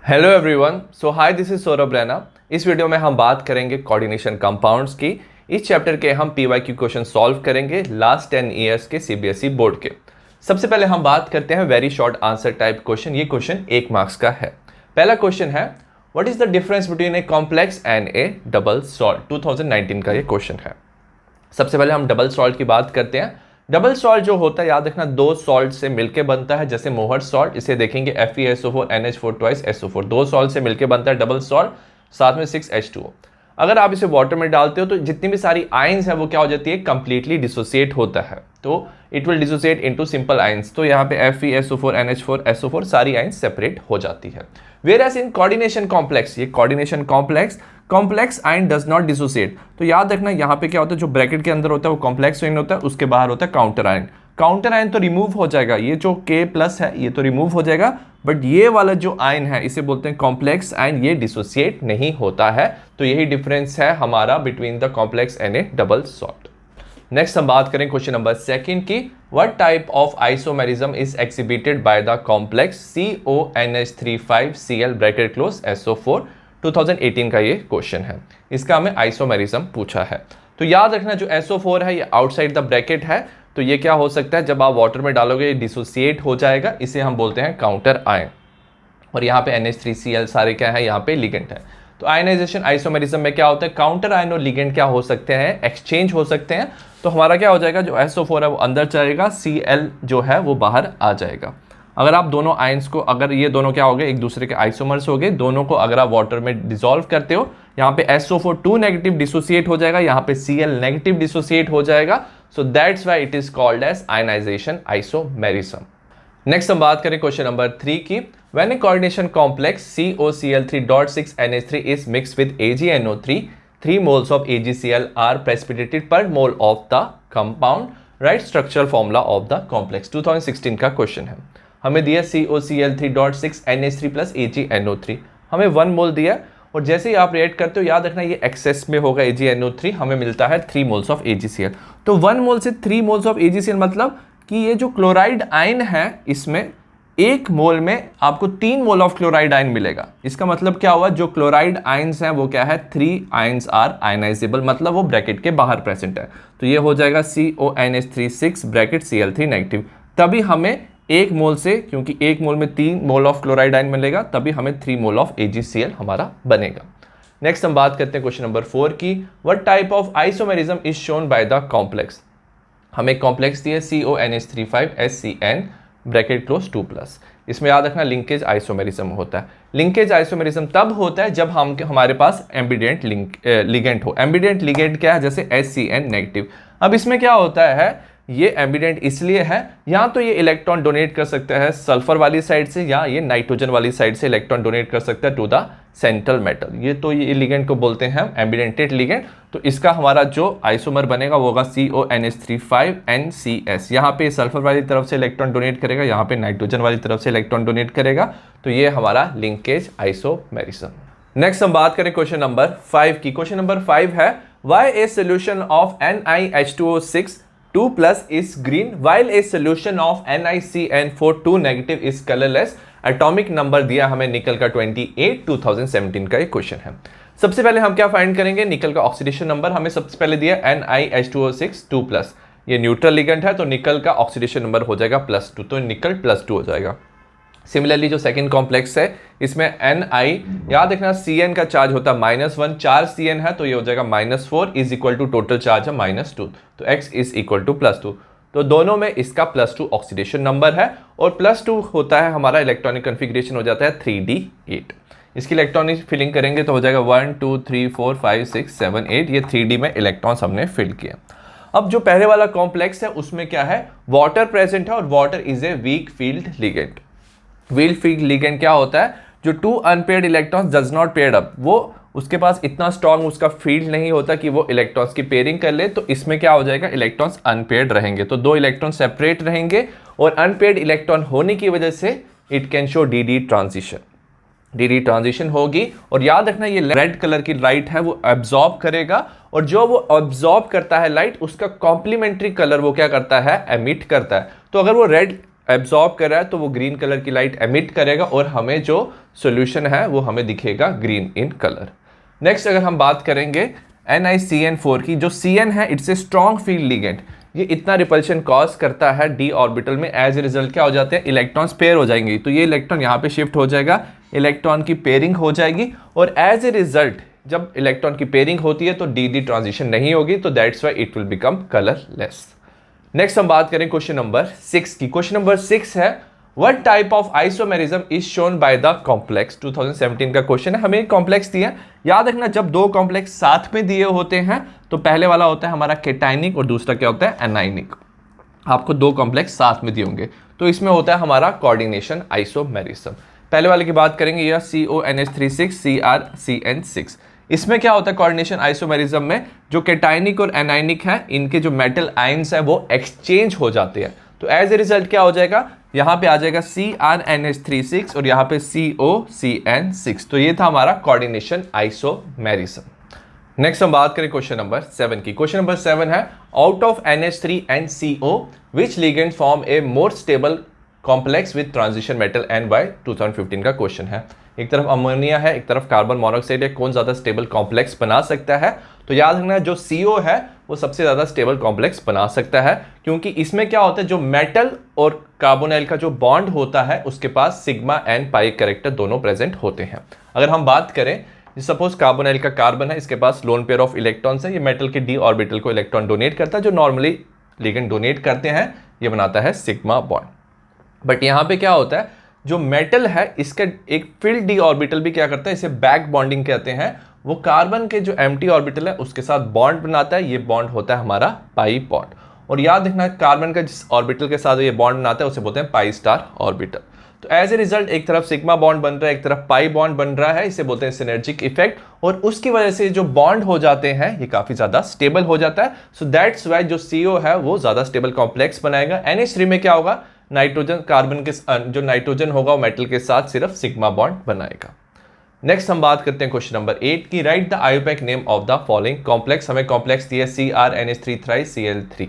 Hello everyone, so hi, this is Saurabh Raina. इस video में हम बात करेंगे कोऑर्डिनेशन कंपाउंड्स की। इस चैप्टर के हम पीवाईक्यू क्वेश्चन सॉल्व करेंगे लास्ट 10 इयर्स के सीबीएसई बोर्ड के। सबसे पहले हम बात करते हैं very short answer type question. ये क्वेश्चन 1 मार्क्स का है। पहला क्वेश्चन है, what is the difference between a complex and a double salt. 2019 का ये क्वेश्चन है। सबसे पहले हम डबल सॉल्ट की बात करते हैं। डबल सॉल्ट जो होता है, याद रखना, दो सॉल्ट से मिलके बनता है। जैसे मोहर सॉल्ट, इसे देखेंगे FeSO4 NH4 ट्वाइस SO4, दो सॉल्ट से मिलके बनता है डबल सॉल्ट, साथ में 6H2O। अगर आप इसे वाटर में डालते हो तो जितनी भी सारी आयंस है वो क्या हो जाती है, कंप्लीटली डिसोसिएट होता है। तो it will dissociate into simple ions. तो यहाँ पे FeSO4 NH4 SO4 सारी आयंस सेपरेट हो जाती है। वेयरएज इन कोऑर्डिनेशन कॉम्प्लेक्स, ये coordination complex ion does not dissociate. तो याद रखना यहाँ पे क्या होता है, जो ब्रैकेट के अंदर होता है वो कॉम्प्लेक्स आयन होता है, उसके बाहर होता है काउंटर आयन। काउंटर आयन तो रिमूव हो जाएगा, ये जो K+ है ये तो रिमूव हो जाएगा, बट ये वाला जो आयन है इसे बोलते हैं कॉम्प्लेक्स आयन, ये डिसोसिएट नहीं होता है। तो यही डिफरेंस है हमारा between the complex and a double salt. Next हम बात करें क्वेश्चन नंबर 2 की। What type of isomerism is exhibited by the complex CONH35Cl bracket close SO4। 2018 का ये क्वेश्चन है। इसका हमें आइसोमेरिज्म पूछा है। तो याद रखना, जो SO4 है ये आउटसाइड द ब्रैकेट है, तो ये क्या हो सकता है, जब आप वाटर में डालोगे ये डिसोसिएट हो जाएगा, इसे हम बोलते हैं काउंटर आयन। और यहाँ पे NH3Cl सारे क्या है, यहाँ पे लिगेंड है। तो आयनाइजेशन आइसोमेरिज्म में क्या होता है, काउंटर आयन और लिगेंड क्या हो सकते हैं, एक्सचेंज हो सकते हैं। तो हमारा क्या हो जाएगा, जो SO4 है वो अंदर जाएगा, Cl जो है वो बाहर आ जाएगा। अगर आप दोनों आयंस को, अगर ये दोनों क्या हो गए, एक दूसरे के आइसोमर्स हो गए, दोनों को अगर आप वाटर में डिसॉल्व करते हो, यहाँ पे SO4 2 नेगेटिव डिसोसिएट हो जाएगा, यहाँ पे Cl नेगेटिव डिसोसिएट हो जाएगा। So that's why it is called as ionisation isomerism. Next हम बात करें क्वेश्चन नंबर 3 की। When a coordination complex COCl3.6NH3 is mixed with AgNO3, 3 moles of AgCl are precipitated per mole of the compound. Right structural formula of the complex. 2016 का question है। हमें दिया COCl3.6NH3 plus AgNO3, हमें 1 मोल दिया, और जैसे ही आप रिएक्ट करते हो, याद रखना ये एक्सेस में होगा AgNO3, हमें मिलता है 3 मोल्स ऑफ AgCl। तो 1 मोल से 3 मोल्स ऑफ AgCl मतलब कि ये जो क्लोराइड आयन है, इसमें 1 मोल में आपको 3 मोल ऑफ क्लोराइड आयन मिलेगा। इसका मतलब क्या हुआ, जो क्लोराइड आयंस हैं वो क्या है, 3 आयंस आर आयनाइजेबल, मतलब वो ब्रैकेट के बाहर प्रेजेंट है। तो ये हो जाएगा CONH36 ब्रैकेट Cl3 नेगेटिव। तभी हमें 1 मोल से, क्योंकि 1 मोल में 3 मोल ऑफ क्लोराइड आयन मिलेगा, तभी हमें 3 मोल ऑफ AgCl हमारा बनेगा। नेक्स्ट हम बात करते हैं क्वेश्चन नंबर 4 की। What type of isomerism is shown by the complex. हमें कॉम्प्लेक्स दिया CONH35SCN ब्रैकेट क्लोज 2+। इसमें याद रखना लिंकेज आइसोमेरिज्म होता है। लिंकेज आइसोमेरिज्म तब होता है जब हमारे पास एम्बिडेंट लिगेंड हो। एम्बिडेंट लिगेंड क्या है, जैसे HCN नेगेटिव। अब इसमें क्या होता है, ये एम्बिडेंट इसलिए है, या तो ये इलेक्ट्रॉन डोनेट कर सकता है सल्फर वाली साइड से, या ये नाइट्रोजन वाली साइड से इलेक्ट्रॉन डोनेट कर सकता है टू द सेंट्रल मेटल। ये तो ये लिगेंड को बोलते हैं एम्बिडेंटेड लिगेंड। तो इसका हमारा जो आइसोमर बनेगा वो होगा CONH35NCS। यहाँ पे सल्फर वाली तरफ से इलेक्ट्रॉन डोनेट करेगा, यहाँ पे नाइट्रोजन वाली तरफ से इलेक्ट्रॉन डोनेट करेगा। तो ये हमारा लिंकेज आइसोमेरिज्म। नेक्स्ट हम बात करें क्वेश्चन नंबर 5 की। क्वेश्चन नंबर 5 है, why a solution of NiH2O6 2+ is green while a solution of NiCN4 2 negative is colorless। Atomic number दिया हमें निकल का 28, 2017 का ये क्वेश्चन है। सबसे पहले हम क्या फाइंड करेंगे, निकल का ऑक्सीडेशन नंबर हमें सबसे पहले दिया NiH2O6 2+। ये न्यूट्रल लिगेंड है, तो निकल का ऑक्सीडेशन नंबर हो जाएगा +2, तो निकल +2 हो जाएगा। सिमिलरली जो सेकंड कॉम्प्लेक्स है, इसमें Ni, याद रखना Cn का चार्ज होता है -1, 4 Cn है, तो ये हो जाएगा -4 is equal to total charge है -2, तो x इज इक्वल टू +2। तो दोनों में इसका +2 ऑक्सीडेशन नंबर है, और +2 होता है हमारा इलेक्ट्रॉनिक कन्फिग्रेशन हो जाता है 3d8। इसकी इलेक्ट्रॉनिक फिलिंग करेंगे तो हो जाएगा 1 2 3 4 5 6 7 8, ये 3d में इलेक्ट्रॉन्स हमने फिल किया। अब जो पहले वाला कॉम्प्लेक्स है उसमें क्या है, वाटर प्रेजेंट है, और water is a week field ligand. Weak field ligand क्या होता है, जो 2 unpaired electrons does not paired up, वो उसके पास इतना स्ट्रॉन्ग उसका फील्ड नहीं होता कि वो इलेक्ट्रॉन्स की पेयरिंग कर ले। तो इसमें क्या हो जाएगा, इलेक्ट्रॉन्स अनपेयर्ड रहेंगे, तो 2 इलेक्ट्रॉन सेपरेट रहेंगे, और अनपेयर्ड इलेक्ट्रॉन होने की वजह से it can show D transition होगी। और याद रखना ये रेड कलर की लाइट है वो एब्जॉर्ब करेगा, और जो वो एब्जॉर्ब करता है लाइट, उसका कॉम्प्लीमेंट्री कलर वो क्या करता है, एमिट करता है। तो अगर वो रेड एब्जॉर्ब कर रहा है तो वो ग्रीन कलर की लाइट एमिट करेगा और हमें जो सॉल्यूशन है वो हमें दिखेगा ग्रीन इन कलर। नेक्स्ट अगर हम बात करेंगे NiCN4 की, जो CN है it's a strong field ligand, ये इतना रिपल्शन कॉज करता है डी ऑर्बिटल में, एज ए रिजल्ट क्या हो जाते हैं, इलेक्ट्रॉन्स पेयर हो जाएंगे। तो ये इलेक्ट्रॉन यहाँ पे शिफ्ट हो जाएगा, इलेक्ट्रॉन की पेयरिंग हो जाएगी और एज ए रिजल्ट जब इलेक्ट्रॉन की पेयरिंग होती है तो डी ट्रांजिशन नहीं होगी, तो that's why it will become colourless. Next हम बात करें क्वेश्चन नंबर 6 की। क्वेश्चन नंबर 6 है what type of isomerism is shown by the complex. 2017 का क्वेश्चन है, हमें एक कॉम्प्लेक्स दिया है। याद रखना जब दो कॉम्प्लेक्स साथ में दिए होते हैं तो पहले वाला होता है हमारा केटाइनिक और दूसरा क्या होता है, एनाइनिक। आपको दो कॉम्प्लेक्स साथ में दिए होंगे तो इसमें होता है हमारा कोऑर्डिनेशन आइसोमेरिज्म। पहले वाले की बात करेंगे, यह CONH36 CrCN6। इसमें क्या होता है कोऑर्डिनेशन आइसोमेरिज्म में, जो केटाइनिक और एनाइनिक है इनके जो मेटल आयंस है वो एक्सचेंज हो जाते हैं। तो एज ए रिजल्ट क्या हो जाएगा, यहां पे आ जाएगा CrNH36 और यहां पे COCN6। तो ये था हमारा कोऑर्डिनेशन आइसोमेरिज्म। नेक्स्ट हम बात करें क्वेश्चन नंबर 7 की। क्वेश्चन नंबर 7 है out of NH3 and CO which ligand form a more stable complex with transition metal N by 2015 का क्वेश्चन है। एक तरफ अमोनिया है, एक तरफ कार्बन मोनोऑक्साइड है, कौन ज्यादा स्टेबल कॉम्प्लेक्स बना सकता है। तो याद रखना जो CO है वो सबसे ज्यादा स्टेबल कॉम्प्लेक्स बना सकता है, क्योंकि इसमें क्या होता है जो मेटल और कार्बोनाइल का जो बॉन्ड होता है उसके पास सिग्मा एंड पाई कैरेक्टर दोनों प्रेजेंट होते हैं। अगर हम बात करें सपोज कार्बोनाइल का कार्बन है, इसके पास लोन पेयर ऑफ इलेक्ट्रॉन्स है, ये मेटल के डी ऑर्बिटल को इलेक्ट्रॉन डोनेट करता है, जो नॉर्मली लिगेंड डोनेट करते हैं, ये बनाता है सिग्मा बॉन्ड। बट यहाँ पे क्या होता है जो मेटल है इसका एक फील्ड डी ऑर्बिटल भी क्या करता है, इसे बैक बॉन्डिंग कहते हैं। वो कार्बन के जो एम्प्टी ऑर्बिटल है उसके साथ बॉन्ड बनाता है, ये बॉन्ड होता है हमारा पाई बॉन्ड। और याद रखना कार्बन का जिस ऑर्बिटल के साथ ये बॉन्ड बनाता है उसे बोलते हैं पाई स्टार ऑर्बिटल। तो एज ए रिजल्ट एक तरफ सिग्मा बॉन्ड बन रहा है, एक तरफ पाई बॉन्ड बन रहा है, इसे बोलते हैं सिनर्जिक इफेक्ट। और उसकी वजह से जो बॉन्ड हो जाते हैं ये काफी ज्यादा स्टेबल हो जाता है। सो दैट्स वाई जो CO है वो ज्यादा स्टेबल कॉम्प्लेक्स बनाएगा। NH3 में क्या होगा, नाइट्रोजन कार्बन के जो नाइट्रोजन होगा वो मेटल के साथ सिर्फ सिग्मा बॉन्ड बनाएगा। नेक्स्ट हम बात करते हैं क्वेश्चन नंबर 8 की। Write the IUPAC name of the following complex. हमें कॉम्प्लेक्स दिया CrNH3 Cl3।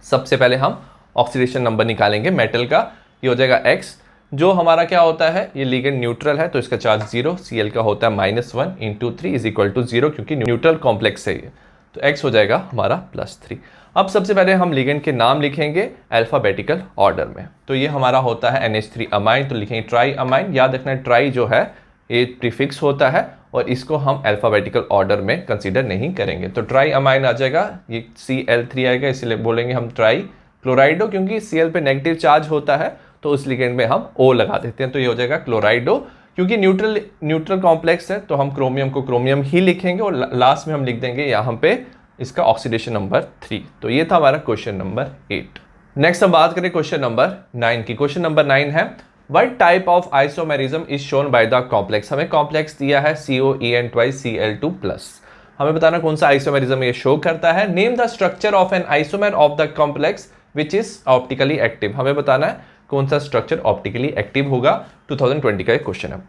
सबसे पहले हम ऑक्सीडेशन नंबर निकालेंगे मेटल का, ये हो जाएगा X। जो हमारा क्या होता है, ये लिगेंड न्यूट्रल है तो इसका चार्ज 0, Cl का होता है -1 × 3 = 0, क्योंकि न्यूट्रल कॉम्प्लेक्स है ये, तो X हो जाएगा हमारा +3। अब सबसे पहले हम लिगेंड के नाम लिखेंगे अल्फाबेटिकल ऑर्डर में। तो ये हमारा होता है NH3 अमाइन, तो लिखेंगे ट्राई अमाइन। याद रखना ट्राई जो है ये प्रीफिक्स होता है और इसको हम अल्फाबेटिकल ऑर्डर में कंसीडर नहीं करेंगे। तो ट्राई अमाइन आ जाएगा, ये Cl3 आएगा, इसलिए बोलेंगे हम ट्राई क्लोराइडो, क्योंकि Cl पे नेगेटिव चार्ज होता है तो उस लिगेंड में हम O लगा देते हैं, तो ये हो जाएगा क्लोराइडो। क्योंकि न्यूट्रल कॉम्प्लेक्स है तो हम क्रोमियम को क्रोमियम ही लिखेंगे और लास्ट में हम लिख देंगे यहाँ पे इसका ऑक्सीडेशन नंबर 3। तो ये था हमारा क्वेश्चन नंबर 8। नेक्स्ट हम बात करें क्वेश्चन नंबर 9 की। क्वेश्चन नंबर 9 है what type of isomerism is shown by the complex. हमें कॉम्प्लेक्स दिया है COEN2Cl2+। हमें बताना कौन सा आइसोमेरिज्म ये शो करता है। Name the structure of an isomer of the complex which is optically active. हमें बताना है कौन सा स्ट्रक्चर ऑप्टिकली एक्टिव होगा। 2020 का एक क्वेश्चन है।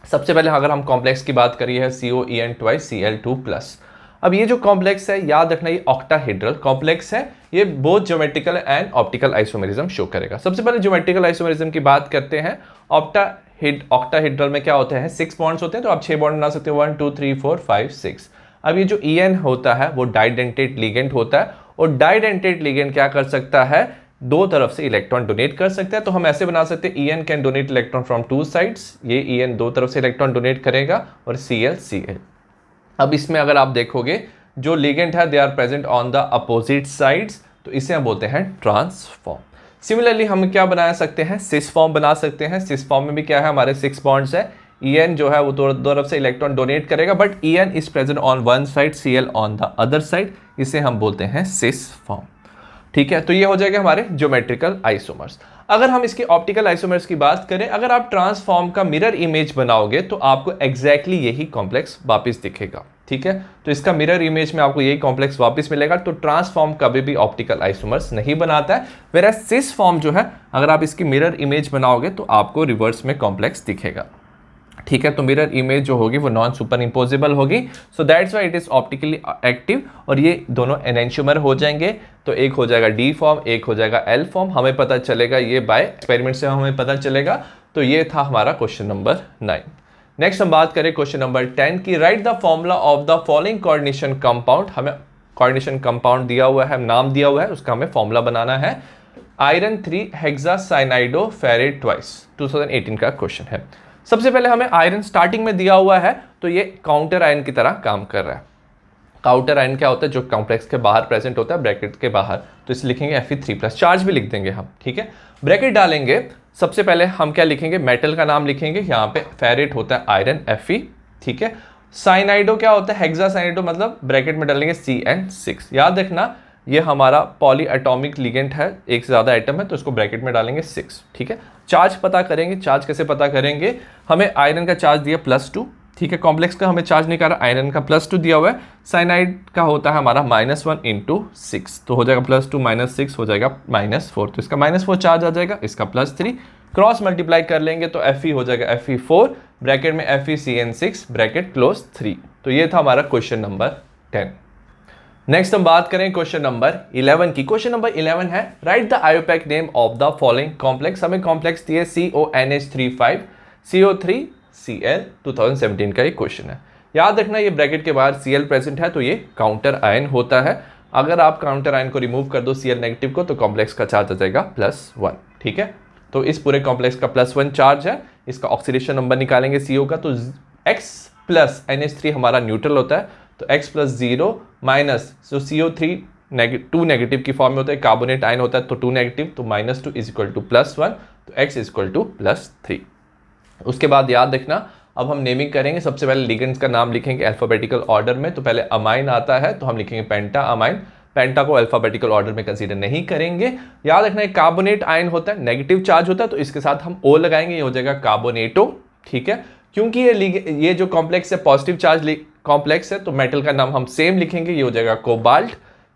सबसे पहले अगर हम कॉम्प्लेक्स की बात करिए है COEN2Cl2+। अब ये जो कॉम्प्लेक्स है याद रखना ये ऑक्टाहेड्रल कॉम्प्लेक्स है, ये both geometrical and optical isomerism show करेगा। सबसे पहले ज्योमेट्रिकल आइसोमेरिज्म की बात करते हैं। ऑक्टाहेड्रल में क्या होते हैं, 6 बॉन्ड्स होते हैं, तो आप 6 बॉन्ड बना सकते हो, 1 2 3 4 5 6। अब ये जो EN होता है वो डाइडेंटेट लिगेंड होता है और डाइडेंटेट लिगेंड क्या कर सकता है, दो तरफ से इलेक्ट्रॉन डोनेट कर सकता है। तो हम ऐसे बना सकते हैं EN can donate electron from 2 sides, ये EN दो तरफ से इलेक्ट्रॉन डोनेट करेगा और Cl। अब इसमें अगर आप देखोगे जो लिगेंड है they are present on the opposite sides, तो इसे हम बोलते हैं ट्रांसफॉर्म। सिमिलरली हम क्या बना सकते हैं, सिस फॉर्म बना सकते हैं। सिस फॉर्म में भी क्या है, हमारे 6 बॉन्ड्स है, EN जो है वो दो तरफ से इलेक्ट्रॉन डोनेट करेगा, but EN is present on one side, Cl on the other side, इसे हम बोलते हैं सिस फॉर्म। ठीक है, तो ये हो जाएगा हमारे ज्योमेट्रिकल आइसोमर्स। अगर हम इसके ऑप्टिकल आइसोमर्स की बात करें, अगर आप ट्रांसफॉर्म का मिरर इमेज बनाओगे तो आपको एग्जैक्टली यही कॉम्प्लेक्स वापस दिखेगा। ठीक है, तो इसका मिरर इमेज में आपको यही कॉम्प्लेक्स वापस मिलेगा। तो ट्रांसफॉर्म कभी भी ऑप्टिकल आइसोमर्स नहीं बनाता है, वेयर सिस फॉर्म जो है अगर आप इसकी मिरर इमेज बनाओगे तो आपको रिवर्स में कॉम्प्लेक्स दिखेगा। ठीक है, तो मिरर इमेज जो होगी वो नॉन सुपर इम्पोजिबल होगी, so that's why it is optically active, और ये दोनों एनेंशियोमर हो जाएंगे। तो एक हो जाएगा डी फॉर्म, एक हो जाएगा एल फॉर्म, हमें पता चलेगा ये बाय एक्सपेरिमेंट से हमें पता चलेगा। तो ये था हमारा क्वेश्चन नंबर 9। नेक्स्ट हम बात करें क्वेश्चन नंबर 10 की, write the formula of the following coordination compound. हमें कोऑर्डिनेशन कंपाउंड दिया हुआ है, नाम दिया हुआ है, उसका हमें फॉर्मूला बनाना है। आयरन 3 हेक्सासाइनाइडो फेरेट ट्वाइस, 2018 का क्वेश्चन है। सबसे पहले हमें आयरन स्टार्टिंग में दिया हुआ है, तो ये काउंटर आयन की तरह काम कर रहा है। काउंटर आयन क्या होता है, जो कॉम्प्लेक्स के बाहर प्रेजेंट होता है, ब्रैकेट के बाहर, तो इसे लिखेंगे Fe3+, चार्ज भी लिख देंगे हम, ठीक है। ब्रैकेट डालेंगे, सबसे पहले हम क्या लिखेंगे, मेटल का नाम लिखेंगे, यहाँ पे फेरेट होता है आयरन Fe, ठीक है। साइनाइडो क्या होता है, हेक्सासाइनाइडो, मतलब ब्रैकेट में डालेंगे CN6। याद रखना ये हमारा पॉली एटॉमिक लिगेंड है, एक से ज़्यादा आइटम है, तो इसको ब्रैकेट में डालेंगे 6, ठीक है। चार्ज पता करेंगे, चार्ज कैसे पता करेंगे, हमें आयरन का चार्ज दिया +2, ठीक है। कॉम्प्लेक्स का हमें चार्ज निकाला, आयरन का +2 दिया हुआ है, साइनाइड का होता है हमारा -1 × 6, तो हो जाएगा +2 - 6 हो जाएगा -4, तो इसका -4 चार्ज आ जाएगा, इसका +3, क्रॉस मल्टीप्लाई कर लेंगे तो Fe हो जाएगा Fe4, ब्रैकेट में FeCN6, ब्रैकेट क्लोज 3। तो ये था हमारा क्वेश्चन नंबर 10। नेक्स्ट हम बात करें क्वेश्चन नंबर 11 की। क्वेश्चन नंबर 11 है, write the IUPAC name of the following complex. हमें कॉम्प्लेक्स दिए CONH35 CO3Cl, 2017 का ये क्वेश्चन है। याद रखना ये ब्रैकेट के बाहर Cl प्रेजेंट है, तो ये काउंटर आयन होता है। अगर आप काउंटर आयन को रिमूव कर दो Cl नेगेटिव को, तो कॉम्प्लेक्स का चार्ज आ जाएगा +1, ठीक है। तो इस पूरे कॉम्प्लेक्स का +1 चार्ज है, इसका ऑक्सीडेशन नंबर निकालेंगे CO का, तो X + NH3 हमारा न्यूट्रल होता है, तो X + 0 माइनस, तो CO3 2 नेगेटिव की फॉर्म में होता है, कार्बोनेट आयन होता है, तो 2 नेगेटिव, तो -2 = +1, तो X = +3। उसके बाद याद रखना, अब हम नेमिंग करेंगे। सबसे पहले लिगेंड्स का नाम लिखेंगे अल्फाबेटिकल ऑर्डर में, तो पहले अमाइन आता है, तो हम लिखेंगे पेंटा अमाइन। पेंटा को अल्फाबेटिकल ऑर्डर में कंसीडर नहीं करेंगे। याद रखना एक कार्बोनेट आयन होता है, नेगेटिव चार्ज होता है, तो इसके साथ हम O लगाएंगे, ये हो जाएगा कार्बोनेटो, ठीक है। क्योंकि ये जो कॉम्प्लेक्स है पॉजिटिव चार्ज कॉम्प्लेक्स है, तो मेटल का नाम हम सेम लिखेंगे, ये हो जाएगा कोबाल्ट।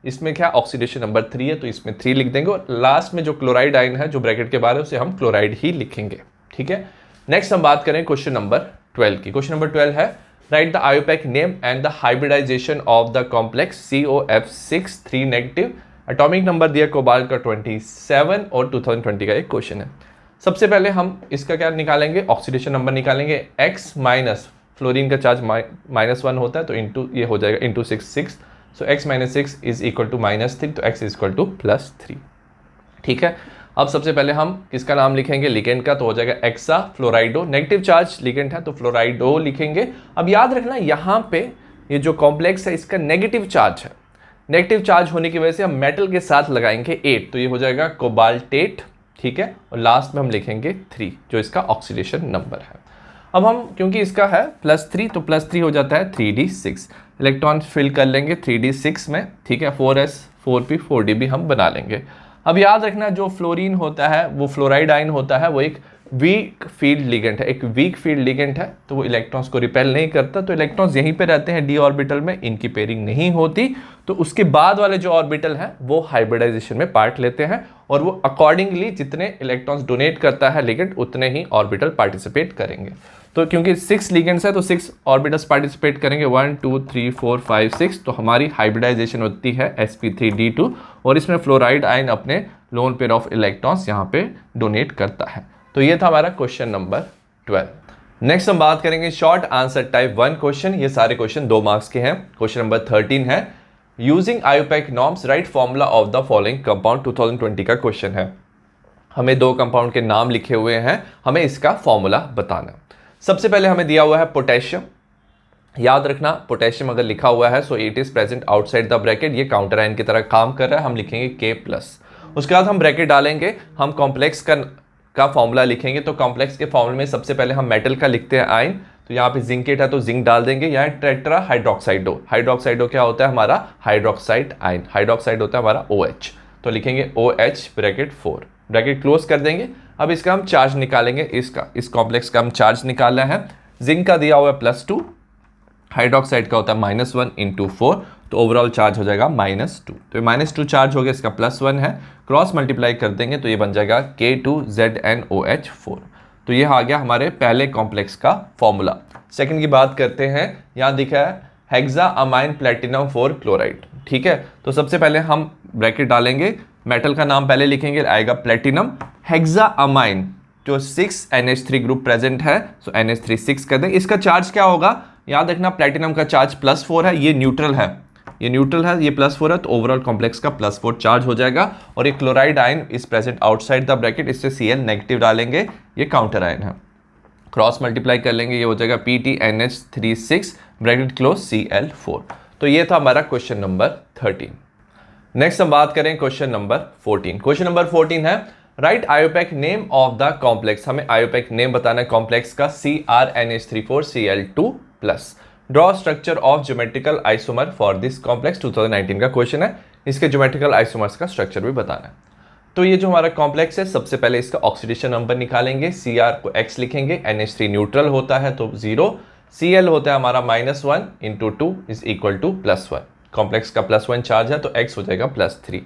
इसमें क्या ऑक्सीडेशन नंबर 3 है, तो इसमें 3 लिख देंगे, और लास्ट में जो क्लोराइड आयन है जो ब्रैकेट के बाहर है, उसे हम क्लोराइड ही लिखेंगे, ठीक है। नेक्स्ट हम बात करें क्वेश्चन नंबर 12 की। क्वेश्चन नंबर 12 है, write the IUPAC name and the hybridisation of the complex COF6 3 negative. Atomic number दिया कोबाल्ट का 27, और 2020 का एक क्वेश्चन है। सबसे पहले हम इसका क्या निकालेंगे, ऑक्सीडेशन नंबर निकालेंगे। X माइनस, फ्लोरीन का चार्ज -1 होता है, तो इंटू ये हो जाएगा इंटू 6, सो X - 6 = -3, तो X = +3, ठीक है। अब सबसे पहले हम किसका नाम लिखेंगे, लिगेंड का, तो हो जाएगा एक्सा फ्लोराइडो, नेगेटिव चार्ज लिगेंड है, तो फ्लोराइडो लिखेंगे। अब याद रखना यहाँ पे ये जो कॉम्प्लेक्स है इसका नेगेटिव चार्ज है, नेगेटिव चार्ज होने की वजह से हम मेटल के साथ लगाएंगे 8, तो ये हो जाएगा कोबाल्टेट, ठीक है। और लास्ट में हम लिखेंगे 3, जो इसका ऑक्सीडेशन नंबर है। अब हम क्योंकि इसका है +3, तो +3 हो जाता है 3d6, इलेक्ट्रॉन फिल कर लेंगे 3d6 में, ठीक है। 4s 4p 4d भी हम बना लेंगे। अब याद रखना जो फ्लोरीन होता है, वो फ्लोराइड आयन होता है, वो एक वीक फील्ड लिगेंड है, एक वीक फील्ड लिगेंड है, तो वो इलेक्ट्रॉन्स को रिपेल नहीं करता, तो इलेक्ट्रॉन्स यहीं पे रहते हैं d ऑर्बिटल में, इनकी पेयरिंग नहीं होती। तो उसके बाद वाले जो ऑर्बिटल हैं वो हाइब्रिडाइजेशन में पार्ट लेते हैं, और वो अकॉर्डिंगली जितने इलेक्ट्रॉन्स डोनेट करता है लिगेंड, उतने ही ऑर्बिटल पार्टिसिपेट करेंगे। तो क्योंकि 6 लिगेंड्स है, तो 6 ऑर्बिटल्स पार्टिसिपेट करेंगे, 1 2 3 4 5 6, तो हमारी हाइब्रिडाइजेशन होती है sp3d2, और इसमें फ्लोराइड आयन अपने लोन पेयर ऑफ इलेक्ट्रॉन्स यहाँ पे डोनेट करता है। तो ये था हमारा क्वेश्चन नंबर 12। नेक्स्ट हम बात करेंगे शॉर्ट आंसर टाइप 1 क्वेश्चन। ये सारे क्वेश्चन 2 मार्क्स के हैं। क्वेश्चन नंबर 13 है, using IUPAC norms right formula of the following compound, 2020 का क्वेश्चन है। हमें 2 कंपाउंड के नाम लिखे हुए हैं, हमें इसका फॉर्मूला बताना। सबसे पहले हमें दिया हुआ है पोटेशियम। याद रखना पोटेशियम अगर लिखा हुआ है, so it is present outside the bracket, ये काउंटर आयन की तरह काम कर रहा है, हम लिखेंगे K+। उसके बाद हम ब्रैकेट डालेंगे, हम कॉम्प्लेक्स का फॉर्मूला लिखेंगे। तो कॉम्प्लेक्स के फॉर्मूले में सबसे पहले हम मेटल का लिखते हैं आयन, तो यहाँ पे जिंकेट है तो जिंक डाल देंगे। यहाँ टेट्रा हाइड्रोक्साइडो, हाइड्रोक्साइडो क्या होता है हमारा हाइड्रोक्साइड आयन, हाइड्रोक्साइड होता है हमारा OH, तो लिखेंगे OH ब्रैकेट 4, ब्रैकेट क्लोज कर देंगे। अब इसका हम चार्ज निकालेंगे, इस कॉम्प्लेक्स का हम चार्ज निकालना है। जिंक का दिया हुआ है +2, हाइड्रोक्साइड का होता है -1 × 4, तो ओवरऑल चार्ज हो जाएगा -2, तो -2 चार्ज हो गया, इसका +1 है, क्रॉस मल्टीप्लाई कर देंगे तो ये बन जाएगा K2ZnOH4। तो ये आ गया पहले कॉम्प्लेक्स का फॉर्मूला। सेकंड की बात करते हैं, यहाँ दिखा है हेक्साअमाइन प्लेटिनम 4 क्लोराइड, ठीक है। तो सबसे पहले हम ब्रैकेट डालेंगे, मेटल का नाम पहले लिखेंगे, आएगा प्लेटिनम, हेक्साअमाइन जो 6 NH3 ग्रुप प्रेजेंट है, सो NH3 6 कर दें। इसका चार्ज क्या होगा, याद रखना प्लेटिनम का चार्ज +4 है, ये न्यूट्रल है, ये +4 है, तो ओवरऑल कॉम्प्लेक्स का +4 चार्ज हो जाएगा। और ये chloride ion is present outside the bracket, इससे Cl नेगेटिव डालेंगे, ये काउंटर आयन है, क्रॉस मल्टीप्लाई कर लेंगे, ये हो जाएगा PTNH36 ब्रैकेट क्लोज Cl4। तो ये था हमारा क्वेश्चन नंबर 13। नेक्स्ट हम बात करें क्वेश्चन नंबर 14। क्वेश्चन नंबर 14 है right IUPAC name of the complex. हमें आयोपैक नेम बताना है कॉम्प्लेक्स का, CrNH34Cl2+। Draw structure of geometrical isomer for this complex, 2019 का क्वेश्चन है। इसके ज्योमेट्रिकल आइसोमर्स का स्ट्रक्चर भी बताना है। तो ये जो हमारा कॉम्प्लेक्स है, सबसे पहले इसका ऑक्सीडेशन नंबर निकालेंगे, Cr को x लिखेंगे, NH3 न्यूट्रल होता है तो 0, Cl होता है हमारा -1 × 2 = +1। कॉम्प्लेक्स का +1 चार्ज है तो x हो जाएगा +3,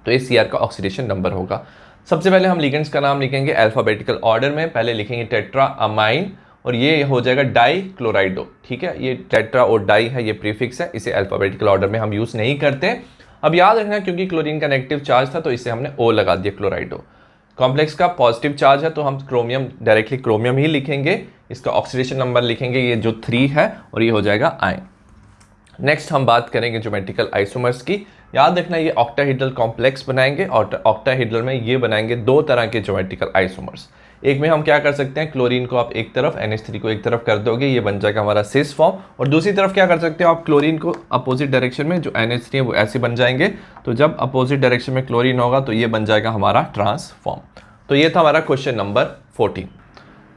तो ये Cr का ऑक्सीडेशन नंबर होगा। सबसे पहले हम लिगेंड्स का नाम लिखेंगे अल्फाबेटिकल ऑर्डर में, पहले लिखेंगे टेट्राअमाइन और ये हो जाएगा डाइक्लोराइडो, ठीक है। ये टेट्रा और डाई है, ये प्रीफिक्स है, इसे अल्फाबेटिकल ऑर्डर में हम यूज नहीं करते। अब याद रखना क्योंकि क्लोरीन का नेगेटिव चार्ज था तो इसे हमने O लगा दिया, क्लोराइडो। कॉम्प्लेक्स का पॉजिटिव चार्ज है तो हम क्रोमियम, डायरेक्टली क्रोमियम ही लिखेंगे। इसका ऑक्सीडेशन नंबर लिखेंगे, ये जो 3 है, और ये हो जाएगा आयन। नेक्स्ट हम बात करेंगे ज्योमेट्रिकल आइसोमर्स की। याद रखना ये ऑक्टाहेड्रल कॉम्प्लेक्स बनाएंगे और ऑक्टाहेड्रल में ये बनाएंगे 2 तरह के ज्योमेट्रिकल आइसोमर्स। एक में हम क्या कर सकते हैं, क्लोरीन को आप एक तरफ, NH3 को एक तरफ कर दोगे, ये बन जाएगा हमारा सिस फॉर्म। और दूसरी तरफ क्या कर सकते हो आप, क्लोरीन को अपोजिट डायरेक्शन में, जो NH3 है वो ऐसे बन जाएंगे। तो जब अपोजिट डायरेक्शन में क्लोरीन होगा तो ये बन जाएगा हमारा ट्रांसफॉर्म। तो ये था हमारा क्वेश्चन नंबर 14।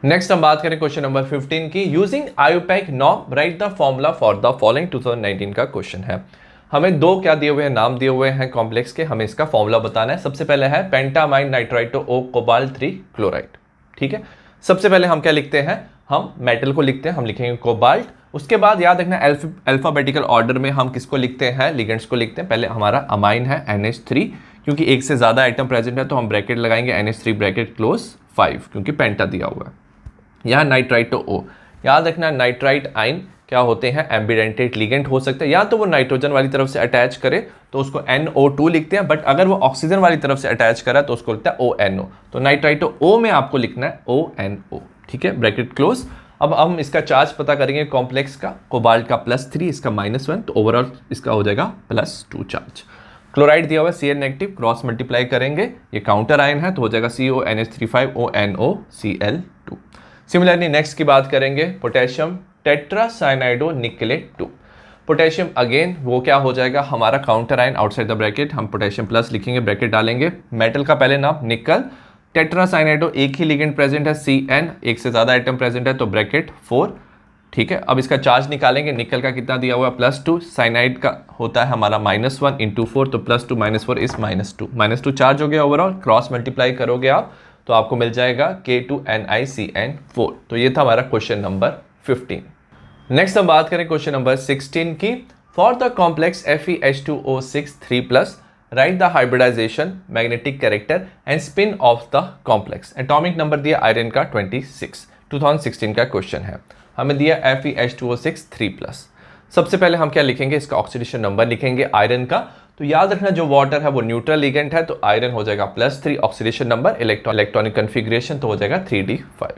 नेक्स्ट हम बात करें क्वेश्चन नंबर 15 की। Using IUPAC norm right the formula for the following, 2019 का क्वेश्चन है। हमें 2 क्या दिए हुए हैं, नाम दिए हुए हैं कॉम्प्लेक्स के, हमें इसका फॉर्मूला बताना है। सबसे पहले है पेंटामाइन नाइट्राइटो O कोबाल्ट 3 क्लोराइड, ठीक है। सबसे पहले हम क्या लिखते हैं, हम मेटल को लिखते हैं, हम लिखेंगे कोबाल्ट। उसके बाद याद रखना अल्फाबेटिकल ऑर्डर में हम किसको लिखते हैं, लिगेंड्स को लिखते हैं। पहले हमारा अमाइन है NH3, क्योंकि एक से ज्यादा आइटम प्रेजेंट है तो हम ब्रैकेट लगाएंगे, NH3 ब्रैकेट क्लोज 5, क्योंकि पेंटा दिया हुआ है। यहाँ नाइट्राइटो O, याद रखना नाइट्राइट आयन क्या होते हैं, एम्बिडेंटेट लिगेंड हो सकते हैं, या तो वो नाइट्रोजन वाली तरफ से अटैच करे तो उसको NO2 लिखते हैं, बट अगर वो ऑक्सीजन वाली तरफ से अटैच करा तो उसको लिखता है ONO। तो नाइट्राइटो O में आपको लिखना है ONO, ठीक है, ब्रैकेट क्लोज। अब हम इसका चार्ज पता करेंगे कॉम्प्लेक्स का, कोबाल्ट का +3, इसका -1, तो ओवरऑल इसका हो जाएगा +2 चार्ज। क्लोराइड दिया हुआ है Cl नेगेटिव, क्रॉस मल्टीप्लाई करेंगे, ये काउंटर आयन है तो हो जाएगा CONH35 ONO Cl2। Similarly next की बात करेंगे पोटेशियम टेट्रासाइनाइडो निकलेट 2। पोटेशियम अगेन वो क्या हो जाएगा हमारा counter ion, outside the bracket हम पोटेशियम प्लस लिखेंगे, ब्रैकेट डालेंगे। मेटल का पहले नाम निकल, टेट्रासाइनाइडो एक ही लिगेंड प्रेजेंट है Cn, एक से ज्यादा आइटम प्रेजेंट है तो ब्रैकेट 4, ठीक है। अब इसका चार्ज निकालेंगे, निकल का कितना दिया हुआ है +2, साइनाइड का होता है हमारा -1 × 4, तो +2 - 4 इज -2, -2 चार्ज हो गया ओवरऑल। क्रॉस मल्टीप्लाई करोगे आप तो आपको मिल जाएगा K2NiCN4। तो ये था हमारा क्वेश्चन नंबर 15। नेक्स्ट हम बात करें क्वेश्चन नंबर 16 की। For the complex FeH2O6 3+, write the hybridisation, magnetic character and spin of the complex. Atomic number दिया आयरन का 26, 2016 का क्वेश्चन है। हमें दिया FeH2O6 3+। सबसे पहले हम क्या लिखेंगे, इसका ऑक्सीडेशन नंबर लिखेंगे आयरन का। तो याद रखना जो वाटर है वो न्यूट्रल लिगेंड है तो आयरन हो जाएगा +3, ऑक्सीडेशन नंबर, इलेक्ट्रॉनिक कन्फिग्रेशन तो हो जाएगा 3d5।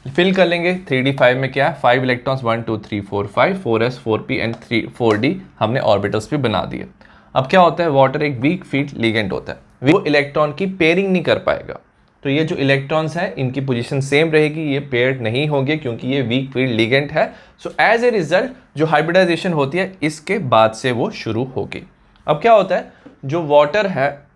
फिल कर लेंगे, 3d5 में क्या है 5 electrons, 1 2 3 4 5, 4s 4p and 4d हमने ऑर्बिटल्स भी बना दिए। अब क्या होता है, वाटर एक वीक फील्ड लिगेंड होता है, वो इलेक्ट्रॉन की पेयरिंग नहीं कर पाएगा। तो ये जो इलेक्ट्रॉन्स हैं इनकी पोजीशन सेम रहेगी, ये पेयर्ड नहीं होंगे क्योंकि ये वीक फील्ड लिगेंड है। सो एज ए रिजल्ट जो हाइब्रिडाइजेशन होती है इसके बाद से वो शुरू होगी। अब क्या होता है, जो वाटर है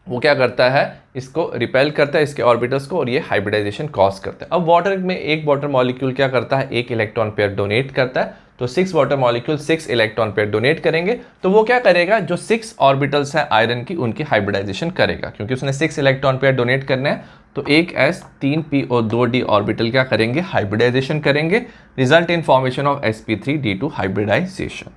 वो क्या करता है, इसको रिपेल करता है इसके ऑर्बिटल्स को और ये हाइब्रिडाइजेशन कॉज करता है। अब वाटर में एक वाटर मॉलिक्यूल क्या करता है, एक इलेक्ट्रॉन पेयर डोनेट करता है, तो 6 water molecule 6 electron pair donate करेंगे। तो वो क्या करेगा, जो 6 ऑर्बिटल्स हैं आयरन की उनकी हाइब्रिडाइजेशन करेगा, क्योंकि उसने 6 इलेक्ट्रॉन पेयर डोनेट करने हैं। तो एक S 3p और 2d ऑर्बिटल क्या करेंगे, हाइब्रिडाइजेशन करेंगे, result in formation of sp3d2 hybridisation.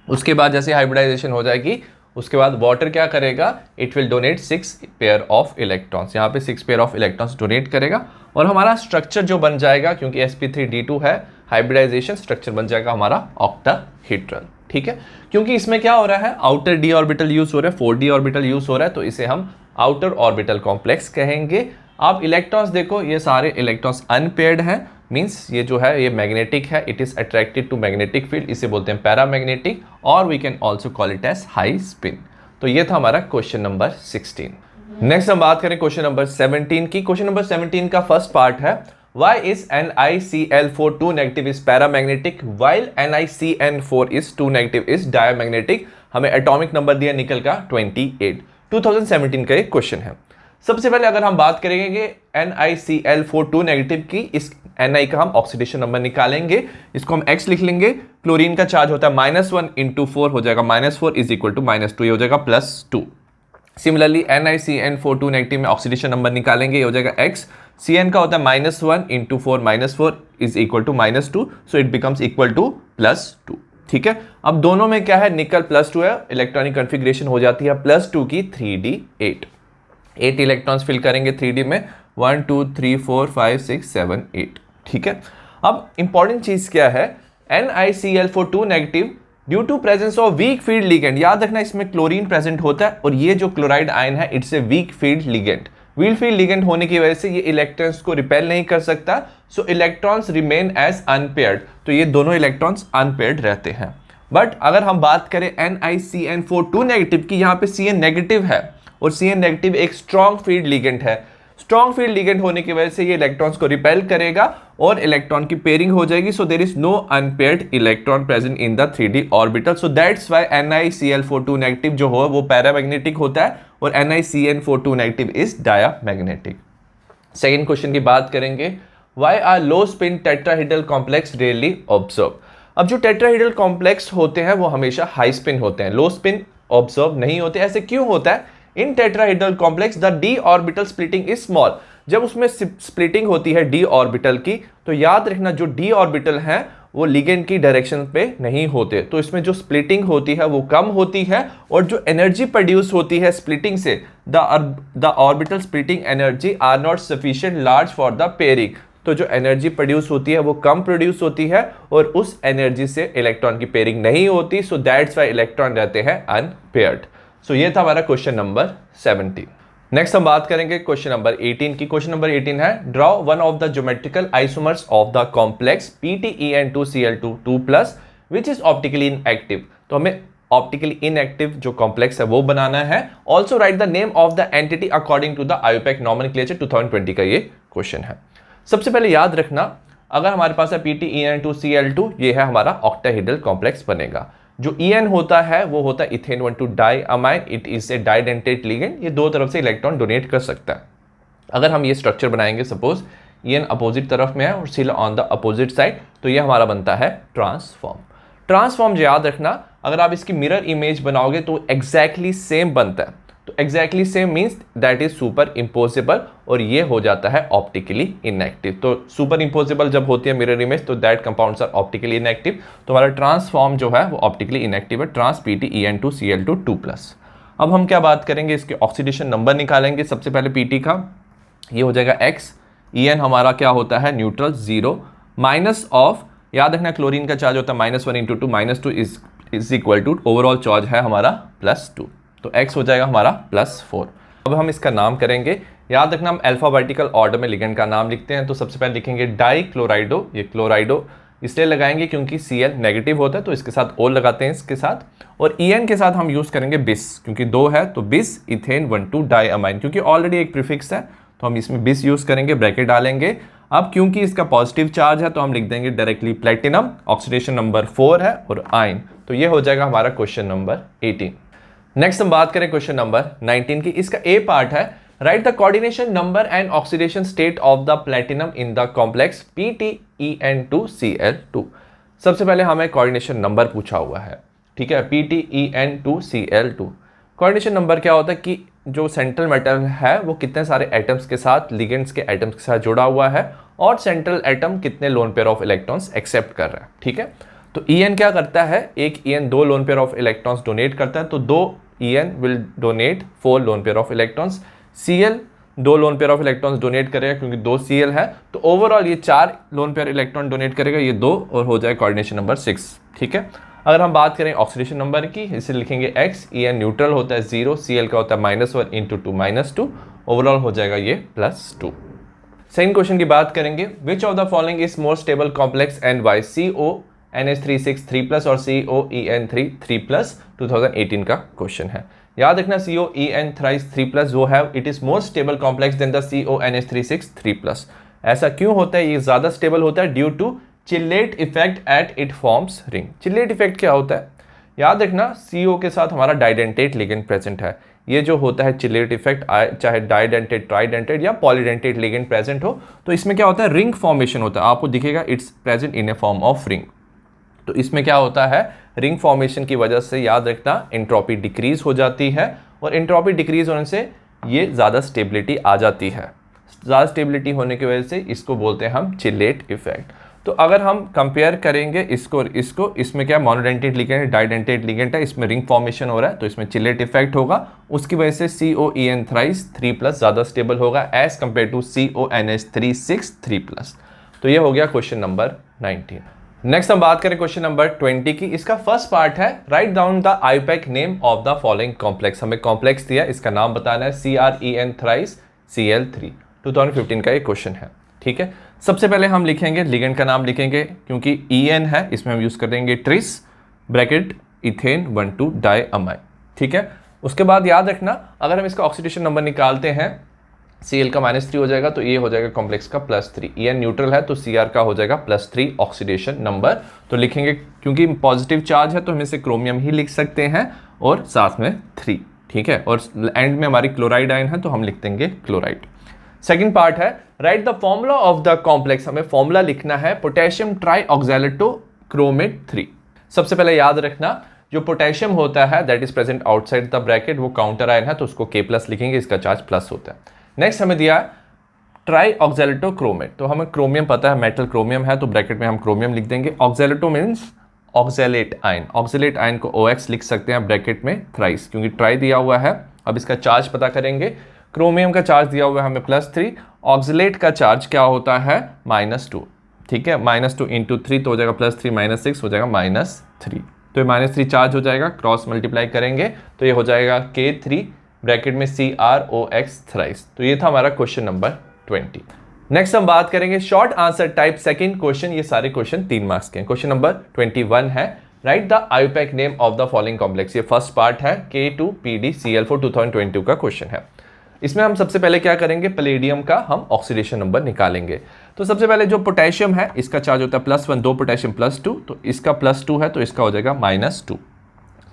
उसके बाद जैसे हाइब्रिडाइजेशन हो जाएगी उसके बाद वाटर क्या करेगा, it will donate 6 pair of electrons, यहाँ पे 6 पेयर ऑफ इलेक्ट्रॉन्स डोनेट करेगा और हमारा स्ट्रक्चर जो बन जाएगा, क्योंकि sp3d2 है, हाइब्रिडाइजेशन स्ट्रक्चर बन जाएगा हमारा ऑक्टाहेड्रल। ठीक है, क्योंकि इसमें क्या हो रहा है, आउटर d ऑर्बिटल यूज हो रहा है, 4d ऑर्बिटल यूज हो रहा है, तो इसे हम आउटर ऑर्बिटल कॉम्प्लेक्स कहेंगे। आप इलेक्ट्रॉन्स देखो, ये सारे इलेक्ट्रॉन्स अनपेयर्ड हैं, मींस ये जो है ये मैग्नेटिक है, it is attracted to magnetic field, इसे बोलते हैं पैरामैग्नेटिक, और we can also call it as high spin. तो ये था हमारा क्वेश्चन नंबर 16। नेक्स्ट हम बात करें क्वेश्चन नंबर 17 की। क्वेश्चन नंबर 17 का फर्स्ट पार्ट है, why is NiCl4 2 negative is paramagnetic while NiCN4 is 2 negative is diamagnetic। हमें एटॉमिक नंबर दिया निकल का 28, 2017 का एक क्वेश्चन है। सबसे पहले अगर हम बात करेंगे NiCl4 2 नेगेटिव की, इस Ni का हम ऑक्सीडेशन नंबर निकालेंगे, इसको हम X लिख लेंगे। क्लोरीन का चार्ज होता है -1 × 4 हो जाएगा -4 इज इक्वल टू -2, ये हो जाएगा +2। सिमिलरली NiCN4 2 नेगेटिव में ऑक्सीडेशन नंबर निकालेंगे, ये हो जाएगा X। Cn का होता है -1 × 4 -4 is equal to -2, so it becomes equal to +2। ठीक है, अब दोनों में क्या है, निकल +2 है, इलेक्ट्रॉनिक कॉन्फ़िगरेशन हो जाती है +2 की 3d8। 8 इलेक्ट्रॉन्स फिल करेंगे 3d में, 1 2 3 4 5 6 7 8। ठीक है, अब इंपॉर्टेंट चीज क्या है, NiCl4 2 negative due to presence of weak field ligand. याद रखना इसमें क्लोरीन प्रेजेंट होता है, और ये जो क्लोराइड आयन है it's a week field ligand. Weak field ligand होने की वजह से ये इलेक्ट्रॉन्स को रिपेल नहीं कर सकता, so electrons remain as unpaired, तो ये दोनों इलेक्ट्रॉन्स अनपेयर्ड रहते हैं। बट अगर हम बात करें NiCN4 2 नेगेटिव की, यहाँ पे Cn नेगेटिव है, और Cn नेगेटिव एक स्ट्रॉन्ग फील्ड लिगेंड है। स्ट्रॉन्ग फील्ड लिगेंड होने की वजह से ये इलेक्ट्रॉन्स को रिपेल करेगा और इलेक्ट्रॉन की पेयरिंग हो जाएगी, so there is no unpaired electron present in the 3d orbital, so that's why NiCl4 2 negative जो हो वो पैरामैग्नेटिक होता है और NiCN4 2 negative is diamagnetic. Second question की बात करेंगे, why are low spin tetrahedral complex rarely observe. अब जो टेट्राहेड्रल कॉम्प्लेक्स होते हैं वो हमेशा हाई स्पिन होते हैं, लो स्पिन ऑब्जर्व नहीं होते। ऐसे क्यों होता है? इन tetrahedral complex the d orbital splitting is small. जब उसमें स्प्लिटिंग होती है d ऑर्बिटल की, तो याद रखना जो d ऑर्बिटल है वो लिगेंड की डायरेक्शन पे नहीं होते, तो इसमें जो स्प्लिटिंग होती है वो कम होती है, और जो एनर्जी प्रोड्यूस होती है स्प्लिटिंग से, the orbital splitting energy are not sufficient large for the pairing. तो जो एनर्जी प्रोड्यूस होती है वो कम प्रोड्यूस होती है, और उस एनर्जी से इलेक्ट्रॉन की पेयरिंग नहीं होती, सो दैट्स व्हाई इलेक्ट्रॉन रहते हैं अनपेयर्ड। सो ये था हमारा क्वेश्चन नंबर 17। नेक्स्ट हम बात करेंगे क्वेश्चन नंबर 18 की। क्वेश्चन नंबर 18 है, draw one of the geometrical isomers of the complex PTEN2Cl2 2+ which is optically inactive. तो हमें ऑप्टिकली इनएक्टिव जो कॉम्प्लेक्स है वो बनाना है। Also write the name of the entity according to the IUPAC nomenclature 2020 का ये क्वेश्चन है। सबसे पहले याद रखना, अगर हमारे पास है PTEN2Cl2, ये है हमारा ऑक्टाहेड्रल कॉम्प्लेक्स बनेगा। जो En होता है वो होता है ethane 1,2 diamine, it is A डाइडेंटेट ligand, ये दो तरफ से इलेक्ट्रॉन डोनेट कर सकता है। अगर हम ये स्ट्रक्चर बनाएंगे, सपोज En अपोजिट तरफ में है और Cl on the opposite side, तो ये हमारा बनता है ट्रांसफॉर्म। ट्रांसफॉर्म याद रखना, अगर आप इसकी मिरर इमेज बनाओगे तो एग्जैक्टली सेम बनता है। तो exactly same means that is superimposable, और ये हो जाता है ऑप्टिकली इनएक्टिव। तो सुपर इम्पोजिबल जब होती है मिरर इमेज, तो that compounds are optically inactive. तो हमारा ट्रांसफॉर्म जो है वो ऑप्टिकली इनएक्टिव है, ट्रांस PTEN2Cl2 2+। अब हम क्या बात करेंगे, इसके ऑक्सीडेशन नंबर निकालेंगे। सबसे पहले PT का ये हो जाएगा X, En हमारा क्या होता है न्यूट्रल 0, माइनस ऑफ, याद रखना क्लोरीन का चार्ज होता है -1 × 2 is equal to overall charge है हमारा +2, तो X हो जाएगा हमारा +4। अब हम इसका नाम करेंगे, याद रखना हम अल्फाबेटिकल ऑर्डर में लिगेंड का नाम लिखते हैं। तो सबसे पहले लिखेंगे डाइक्लोराइडो, ये क्लोराइडो इसलिए लगाएंगे क्योंकि Cl नेगेटिव होता है, तो इसके साथ O लगाते हैं इसके साथ। और En के साथ हम यूज करेंगे बिस, क्योंकि 2 है तो बिस इथेन 1,2 डाइअमाइन, क्योंकि ऑलरेडी एक प्रीफिक्स है तो हम इसमें बिस यूज करेंगे, ब्रैकेट डालेंगे। अब क्योंकि इसका पॉजिटिव चार्ज है तो हम लिख देंगे डायरेक्टली प्लेटिनम, ऑक्सीडेशन नंबर 4 है, और आयन। तो ये हो जाएगा हमारा क्वेश्चन नंबर 18। नेक्स्ट हम बात करें क्वेश्चन नंबर 19 की। इसका ए पार्ट है, write the coordination number and oxidation state of the platinum in the complex PTEN2Cl2। सबसे पहले हमें कोऑर्डिनेशन नंबर पूछा हुआ है, ठीक है, PTEN2Cl2। कोऑर्डिनेशन नंबर क्या होता है कि जो सेंट्रल मेटल है वो कितने सारे एटम्स के साथ, लिगेंड्स के एटम्स के साथ जुड़ा हुआ है, और सेंट्रल एटम कितने lone pair of electrons accept कर रहा है, ठीक है। तो En क्या करता है, एक En 2 loan pair of electrons donate करता है, तो 2 En will donate 4 loan pair of electrons. Cl 2 loan pair of electrons donate करेगा क्योंकि 2 Cl है, तो ओवरऑल ये 4 लोन पेयर इलेक्ट्रॉन डोनेट करेगा, ये 2 और हो जाए कोऑर्डिनेशन नंबर 6। ठीक है, अगर हम बात करें ऑक्सीडेशन नंबर की, इसे लिखेंगे x, En न्यूट्रल होता है 0, Cl का होता है -1 इंटू 2 -2, ओवरऑल हो जाएगा ये +2। सेकंड क्वेश्चन की बात करेंगे, which of the following is more stable complex and why? CONH3 3+ और COEN3 3+, 2018 का क्वेश्चन है। याद रखना COEN3 3+ वो है, it is more stable complex than the CONH3 3+। ऐसा क्यों होता है? ये ज्यादा स्टेबल होता है due to chelate effect at it forms ring. Chelate effect क्या होता है? याद रखना CO के साथ हमारा डाइडेंटेट लिगेंड प्रेजेंट है। ये जो होता है चिलेट इफेक्ट, चाहे डाइडेंटेट, ट्राइडेंटेट या पॉलीडेंटेट लिगेंड प्रेजेंट हो, तो इसमें क्या होता है? रिंग फॉर्मेशन होता है। आपको दिखेगा it's present in A form of ring. तो इसमें क्या होता है? रिंग फॉर्मेशन की वजह से याद रखना एंट्रोपी डिक्रीज हो जाती है, और एंट्रोपी डिक्रीज होने से ये ज़्यादा स्टेबिलिटी आ जाती है। ज़्यादा स्टेबिलिटी होने की वजह से इसको बोलते हैं हम चिलेट इफेक्ट। तो अगर हम कंपेयर करेंगे इसको और इसको, इसमें क्या मोनोडेंटेट लिगेंड है, डाइडेंटेट लिगेंड है, इसमें रिंग फॉर्मेशन हो रहा है, तो इसमें चिलेट इफेक्ट होगा। उसकी वजह से COEN3 3+ ज़्यादा स्टेबल होगा एज कंपेयर टू CONH3 3+। तो ये हो गया क्वेश्चन नंबर 19। नेक्स्ट हम बात करें क्वेश्चन नंबर 20 की। इसका फर्स्ट पार्ट है, write down the IUPAC name of the following complex. हमें कॉम्प्लेक्स दिया, इसका नाम बताना है, CREN3 Cl3। 2015 का ये क्वेश्चन है। ठीक है, सबसे पहले हम लिखेंगे लिगेंड का नाम लिखेंगे, क्योंकि En है, इसमें हम यूज कर देंगे ट्रिस ब्रैकेट इथेन 1,2 डाइअमाइन। ठीक है, उसके बाद याद रखना अगर हम इसका ऑक्सीडेशन नंबर निकालते हैं, Cl का -3 हो जाएगा, तो ये हो जाएगा कॉम्प्लेक्स का +3। En न्यूट्रल है तो Cr का हो जाएगा +3 ऑक्सीडेशन नंबर। तो लिखेंगे, क्योंकि पॉजिटिव चार्ज है तो हम इसे क्रोमियम ही लिख सकते हैं, और साथ में 3। ठीक है, और एंड में हमारी क्लोराइड आयन है तो हम लिख देंगे क्लोराइड। सेकंड पार्ट है, write the formula of the complex. हमें फॉर्मूला लिखना है पोटेशियम ट्राईऑक्सैलेटो क्रोमेट 3। सबसे पहले याद रखना जो पोटेशियम होता है that is present outside the bracket, वो काउंटर आयन है तो उसको K+ लिखेंगे, इसका चार्ज प्लस होता है। नेक्स्ट हमें दिया ट्राईऑक्सैलेटो क्रोमेट, तो हमें क्रोमियम पता है, मेटल क्रोमियम है तो ब्रैकेट में हम क्रोमियम लिख देंगे। Oxalato means oxalate ion, oxalate ion को OX लिख सकते हैं ब्रैकेट में थ्राइस, क्योंकि ट्राई दिया हुआ है। अब इसका चार्ज पता करेंगे, क्रोमियम का चार्ज दिया हुआ है हमें +3, ऑक्सलेट का चार्ज क्या होता है -2। ठीक है, -2 इंटू 3 तो हो जाएगा +3 -6 हो जाएगा -3, तो ये -3 चार्ज हो जाएगा, क्रॉस मल्टीप्लाई करेंगे तो ये हो जाएगा K3 ब्रैकेट में CrOX थ्राइस। तो ये था हमारा क्वेश्चन नंबर 20। नेक्स्ट हम बात करेंगे short answer type second question. ये सारे क्वेश्चन 3 मार्क्स के हैं। क्वेश्चन नंबर 21 है, write the IUPAC name of the following complex. ये फर्स्ट पार्ट है, K2PdCl4 2022 का क्वेश्चन है। इसमें हम सबसे पहले क्या करेंगे, पैलेडियम का हम ऑक्सीडेशन नंबर निकालेंगे। तो सबसे पहले जो पोटेशियम है इसका चार्ज होता है +1, 2 पोटेशियम +2, तो इसका +2 है तो इसका हो जाएगा -2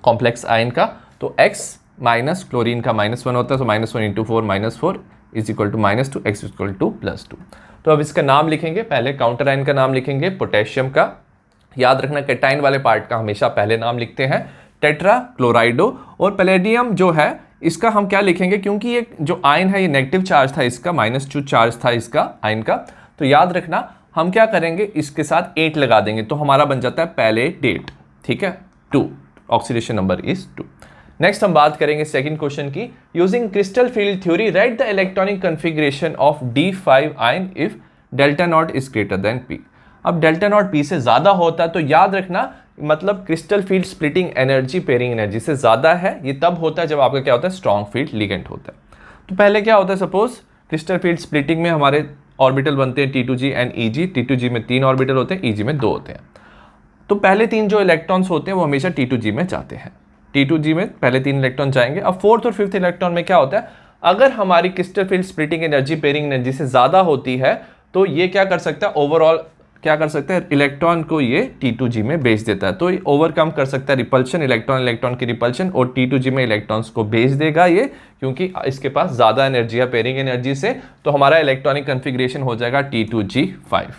कॉम्प्लेक्स आयन का। तो X माइनस क्लोरीन का -1 होता है, तो -1 into 4 -4 is equal to -2, X equal to +2। तो अब इसका नाम लिखेंगे, पहले काउंटर आयन का नाम लिखेंगे पोटेशियम का। याद रखना कैटाइन वाले पार्ट का हमेशा पहले नाम लिखते हैं, टेट्रा क्लोराइडो। और पैलेडियम जो है इसका हम क्या लिखेंगे, क्योंकि ये जो आयन है ये नेगेटिव चार्ज था, इसका -2 चार्ज था इसका आयन का, तो याद रखना हम क्या करेंगे, इसके साथ 8 लगा देंगे तो हमारा बन जाता है पैलेडेट। ठीक है, 2, ऑक्सीडेशन नंबर इज 2। नेक्स्ट हम बात करेंगे सेकंड क्वेश्चन की, using crystal field theory right the electronic configuration of D5 ion if ΔO is greater than P। अब ΔO P से ज्यादा होता है तो याद रखना मतलब crystal field splitting energy pairing energy से ज्यादा है। ये तब होता है जब आपका क्या होता है, स्ट्रॉन्ग फील्ड लिगेंड होता है। तो पहले क्या होता है, सपोज क्रिस्टल फील्ड स्प्लिटिंग में हमारे ऑर्बिटल बनते हैं T2G एंड EG। T2G में 3 ऑर्बिटल होते हैं, EG में 2 होते हैं। तो पहले 3 जो इलेक्ट्रॉन्स होते हैं वो हमेशा T2G में जाते हैं, T2G में पहले 3 इलेक्ट्रॉन जाएंगे। अब 4th और 5th इलेक्ट्रॉन में क्या होता है, अगर हमारी crystal field splitting energy pairing energy से ज्यादा होती है तो ये क्या कर सकता है, ओवरऑल क्या कर सकता है, इलेक्ट्रॉन को ये T2G में भेज देता है। तो ये ओवरकम कर सकता है रिपल्शन, इलेक्ट्रॉन की रिपल्शन, और T2G में इलेक्ट्रॉन्स को भेज देगा ये, क्योंकि इसके पास ज्यादा एनर्जी है पेयरिंग एनर्जी से। तो हमारा इलेक्ट्रॉनिक कन्फिग्रेशन हो जाएगा T2G5।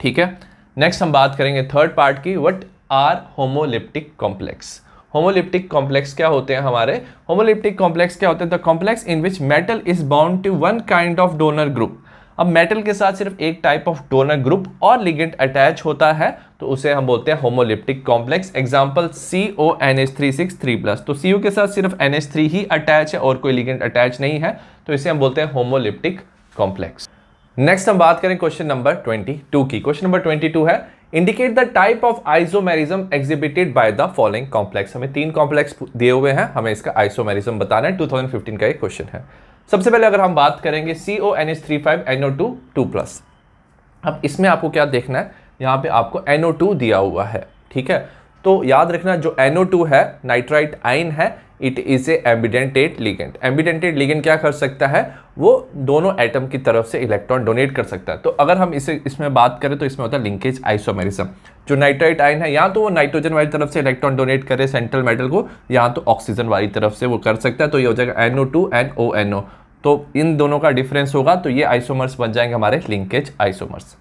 ठीक है, नेक्स्ट हम बात करेंगे थर्ड पार्ट की, what are homoleptic complex. Homoleptic complex क्या होते हैं हमारे, होमोलिप्टिक कॉम्प्लेक्स क्या होते हैं, the complex in which metal is bound to one kind of donor group. अब मेटल के साथ सिर्फ एक टाइप ऑफ डोनर ग्रुप और लिगेंड अटैच होता है तो उसे हम बोलते हैं होमोलिप्टिक कॉम्प्लेक्स। एग्जांपल CONH3 6 3+, तो CO के साथ सिर्फ NH3 ही अटैच है और कोई लिगेंड अटैच नहीं है, तो इसे हम बोलते हैं होमोलिप्टिक कॉम्प्लेक्स। नेक्स्ट हम बात करें क्वेश्चन नंबर 22 की। क्वेश्चन नंबर 22 है indicate the type of isomerism exhibited by the following complex. हमें 3 कॉम्प्लेक्स दिए हुए हैं, हमें इसका आइसोमेरिज्म बताना है। 2015 का एक क्वेश्चन है। सबसे पहले अगर हम बात करेंगे CONH3 5NO2 2+। अब इसमें आपको क्या देखना है, यहाँ पे आपको NO2 दिया हुआ है, ठीक है। तो याद रखना जो NO2 है नाइट्राइट आयन है, it is a ambidentate ligand. Ambidentate ligand क्या कर सकता है, वो दोनों एटम की तरफ से इलेक्ट्रॉन डोनेट कर सकता है। तो अगर हम इसमें बात करें तो इसमें होता है लिंकेज आइसोमेरिज्म। जो नाइट्राइट आयन है या तो वो नाइट्रोजन वाली तरफ से इलेक्ट्रॉन डोनेट करे सेंट्रल मेटल को, या तो ऑक्सीजन वाली तरफ से वो कर सकता है। तो ये हो जाएगा NO2 and ONO। तो इन दोनों का डिफरेंस होगा, तो ये आइसोमर्स बन जाएंगे हमारे लिंकेज आइसोमर्स।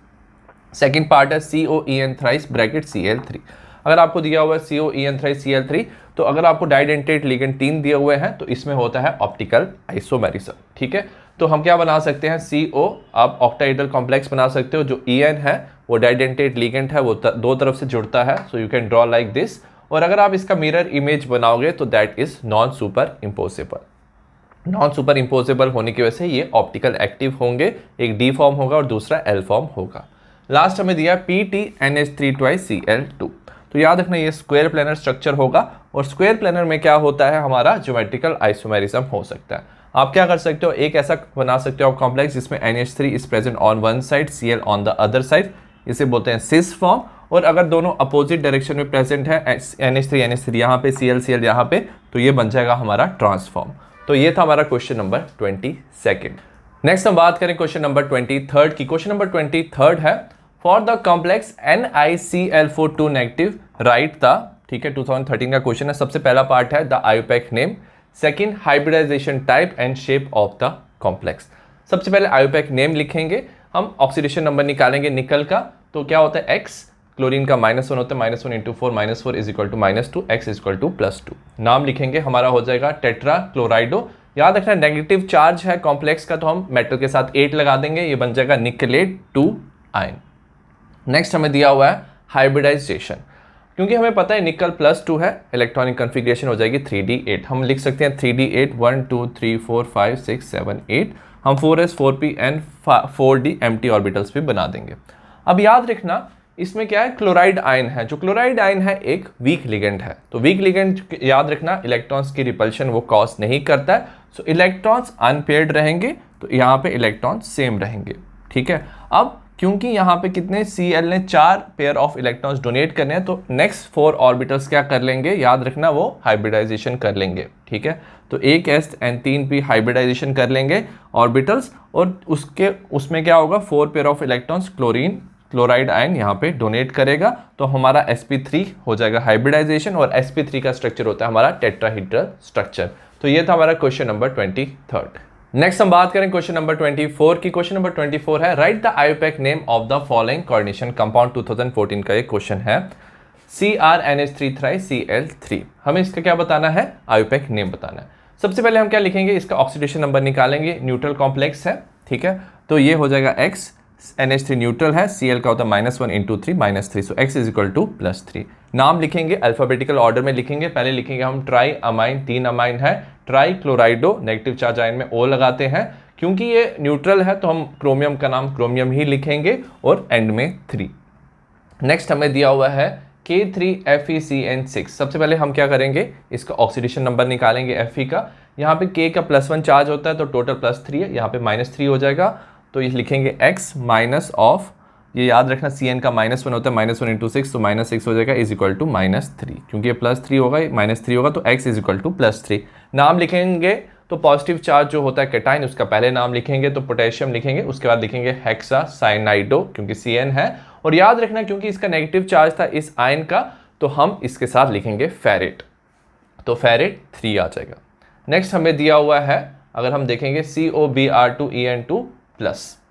सेकेंड पार्ट है COEN थ्राइस ब्रैकेट Cl3। अगर आपको दिया हुआ है COEN थ्राइस Cl3, तो अगर आपको डाइडेंटेट लिगेंड 3 दिए हुए हैं तो इसमें होता है ऑप्टिकल आइसोमेरिज्म, ठीक है। तो हम क्या बना सकते हैं, CO आप ऑक्टाहेड्रल कॉम्प्लेक्स बना सकते हो। जो EN है वो डाइडेंटेट लिगेंड है, वो दो तरफ से जुड़ता है, so you can draw like this. और अगर आप इसका मिरर इमेज बनाओगे तो that is non super impossible. Non super impossible होने की वजह से ये ऑप्टिकल एक्टिव होंगे, एक D फॉर्म होगा और दूसरा L फॉर्म होगा। लास्ट हमें दिया PTNH3 2 Cl2। तो याद रखना ये स्क्वायर प्लेनर स्ट्रक्चर होगा, और स्क्वायर प्लेनर में क्या होता है, हमारा ज्योमेट्रिकल आइसोमेरिज्म हो सकता है। आप क्या कर सकते हो, एक ऐसा बना सकते हो कॉम्प्लेक्स जिसमें NH3 is present on one side, Cl on the other side, इसे बोलते हैं सिस फॉर्म। और अगर दोनों अपोजिट डायरेक्शन में प्रेजेंट है, NH3 यहाँ पे, Cl यहाँ पे, तो ये बन जाएगा हमारा ट्रांसफॉर्म। तो ये था हमारा क्वेश्चन नंबर 22। नेक्स्ट हम बात करें क्वेश्चन नंबर 23 की। क्वेश्चन नंबर 23 है for the complex NiCl4 2- right the, ठीक है, 2013 का क्वेश्चन है। सबसे पहला पार्ट है the IUPAC name, second hybridization type and shape of the complex. सबसे पहले आयोपैक नेम लिखेंगे, हम ऑक्सीडेशन नंबर निकालेंगे निकल का। तो क्या होता है, X क्लोरीन का -1 होता है, -1 × 4 -4 is equal to -2, X is equal to +2। नाम लिखेंगे, हमारा हो जाएगा टेट्रा क्लोराइडो। याद रखना नेगेटिव चार्ज है कॉम्प्लेक्स का, तो हम मेटल के साथ 8 लगा देंगे, ये बन जाएगा निकलेट 2 आयन। नेक्स्ट हमें दिया हुआ है हाइब्रिडाइजेशन, क्योंकि हमें पता है निकल +2 है, इलेक्ट्रॉनिक कन्फिग्रेशन हो जाएगी 3d8। हम लिख सकते हैं 3d8 1 2 3 4 5 6 7 8। हम 4s 4p and 4d empty orbitals भी बना देंगे। अब याद रखना इसमें क्या है, क्लोराइड आयन है। जो क्लोराइड आयन है एक वीक लिगेंड है, तो वीक लिगेंड याद रखना इलेक्ट्रॉन्स की रिपल्शन वो कॉज नहीं करता है। सो इलेक्ट्रॉन्स अनपेयर्ड रहेंगे, तो यहाँ पे इलेक्ट्रॉन्स सेम रहेंगे, ठीक है। अब क्योंकि यहाँ पे कितने Cl ने 4 पेयर ऑफ इलेक्ट्रॉन्स डोनेट करने हैं, तो नेक्स्ट 4 ऑर्बिटल्स क्या कर लेंगे, याद रखना वो हाइब्रिडाइजेशन कर लेंगे, ठीक है। तो एक S and 3p हाइब्रिडाइजेशन कर लेंगे ऑर्बिटल्स, और उसमें क्या होगा, 4 pair of electrons chloride ion यहाँ पे डोनेट करेगा, तो हमारा sp3 हो जाएगा हाइब्रिडाइजेशन, और sp3 का स्ट्रक्चर होता है हमारा टेट्राहीड्रल स्ट्रक्चर। तो ये था हमारा क्वेश्चन नंबर 23। नेक्स्ट हम बात करें क्वेश्चन नंबर 24 की। क्वेश्चन नंबर 24 है write the IUPAC name of the following coordination compound. 2014 का एक क्वेश्चन है CrNH3 Cl3। हमें इसका क्या बताना है, आयोपैक नेम बताना है। सबसे पहले हम क्या लिखेंगे, इसका ऑक्सीडेशन नंबर निकालेंगे, न्यूट्रल कॉम्प्लेक्स है, ठीक है। तो ये हो जाएगा X, NH3 न्यूट्रल है, Cl का होता है -1 × 3 -3, so X is equal to +3। नाम लिखेंगे अल्फाबेटिकल ऑर्डर में लिखेंगे, पहले लिखेंगे हम ट्राई अमाइन, 3 अमाइन है, ट्राई क्लोराइडो, नेगेटिव चार्ज आयन में O लगाते हैं, क्योंकि ये न्यूट्रल है तो हम क्रोमियम का नाम क्रोमियम ही लिखेंगे, और एंड में 3। नेक्स्ट हमें दिया हुआ है K3FeCN6। सबसे पहले हम क्या करेंगे, इसका ऑक्सीडेशन नंबर निकालेंगे Fe का। यहाँ पे K का +1 चार्ज होता है, तो टोटल +3 है, यहाँ पे -3 हो जाएगा, तो ये लिखेंगे X माइनस ऑफ, ये याद रखना Cn का -1 होता है, -1 × 6, तो -6 हो जाएगा इज इक्वल टू -3, क्योंकि ये +3 होगा, -3 होगा, तो X इज इक्वल टू +3। नाम लिखेंगे तो पॉजिटिव चार्ज जो होता है कैटाइन, उसका पहले नाम लिखेंगे, तो पोटेशियम लिखेंगे, उसके बाद लिखेंगे हेक्सा साइनाइडो, क्योंकि Cn है। और याद रखना क्योंकि इसका नेगेटिव चार्ज था इस आयन का, तो हम इसके साथ लिखेंगे फेरेट, तो फेरेट 3 आ जाएगा। नेक्स्ट हमें दिया हुआ है, अगर हम देखेंगे COBr2En2+,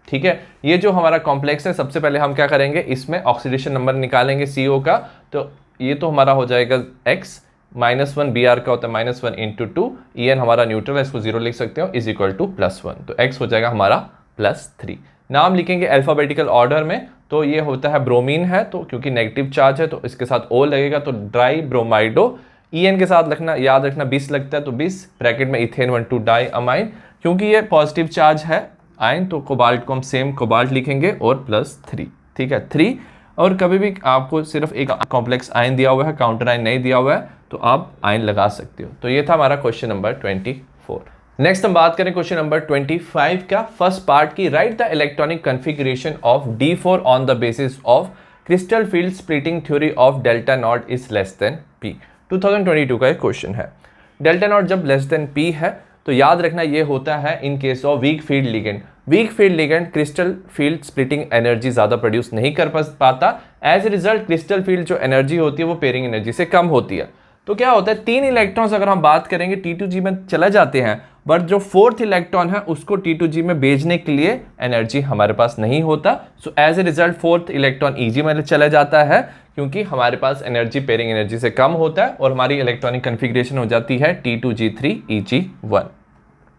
ठीक है। ये जो हमारा कॉम्प्लेक्स है, सबसे पहले हम क्या करेंगे, इसमें ऑक्सीडेशन नंबर निकालेंगे CO का, तो ये तो हमारा हो जाएगा X, -1 Br का होता है -1 × 2, En हमारा न्यूट्रल है, इसको 0 लिख सकते हो, इज इक्वल टू +1, तो X हो जाएगा हमारा +3। नाम लिखेंगे अल्फ़ाबेटिकल ऑर्डर में, तो ये होता है ब्रोमीन है, तो क्योंकि नेगेटिव चार्ज है तो इसके साथ ओ लगेगा, तो ड्राई ब्रोमाइडो। ईएन के साथ लिखना, याद रखना बिस लगता है तो बिस, ब्रैकेट में इथेन 1,2 डाई अमाइन, क्योंकि ये पॉजिटिव चार्ज है आयन, तो कोबाल्ट को हम सेम कोबाल्ट लिखेंगे और +3, ठीक है 3। और कभी भी आपको सिर्फ एक कॉम्प्लेक्स आयन दिया हुआ है, काउंटर आयन नहीं दिया हुआ है, तो आप आयन लगा सकते हो। तो ये था हमारा क्वेश्चन नंबर 24। नेक्स्ट हम बात करें क्वेश्चन नंबर 25 का, फर्स्ट पार्ट की, write the electronic configuration of D4 on the basis of crystal field splitting theory of delta nought is less than P। 2022 का एक क्वेश्चन है। डेल्टा नॉट जब less than P है तो याद रखना ये होता है in case of weak field ligand. Weak field ligand crystal field splitting energy ज़्यादा प्रोड्यूस नहीं कर पाता, as a result crystal field जो एनर्जी होती है वो पेयरिंग एनर्जी से कम होती है। तो क्या होता है, 3 इलेक्ट्रॉन्स अगर हम बात करेंगे T2G में चले जाते हैं, बट जो 4th इलेक्ट्रॉन है उसको T2G में भेजने के लिए एनर्जी हमारे पास नहीं होता। So as a result 4th electron EG में चला जाता है, क्योंकि हमारे पास एनर्जी पेयरिंग एनर्जी से कम होता है, और हमारी इलेक्ट्रॉनिक कन्फिग्रेशन हो जाती है T2G3 EG1।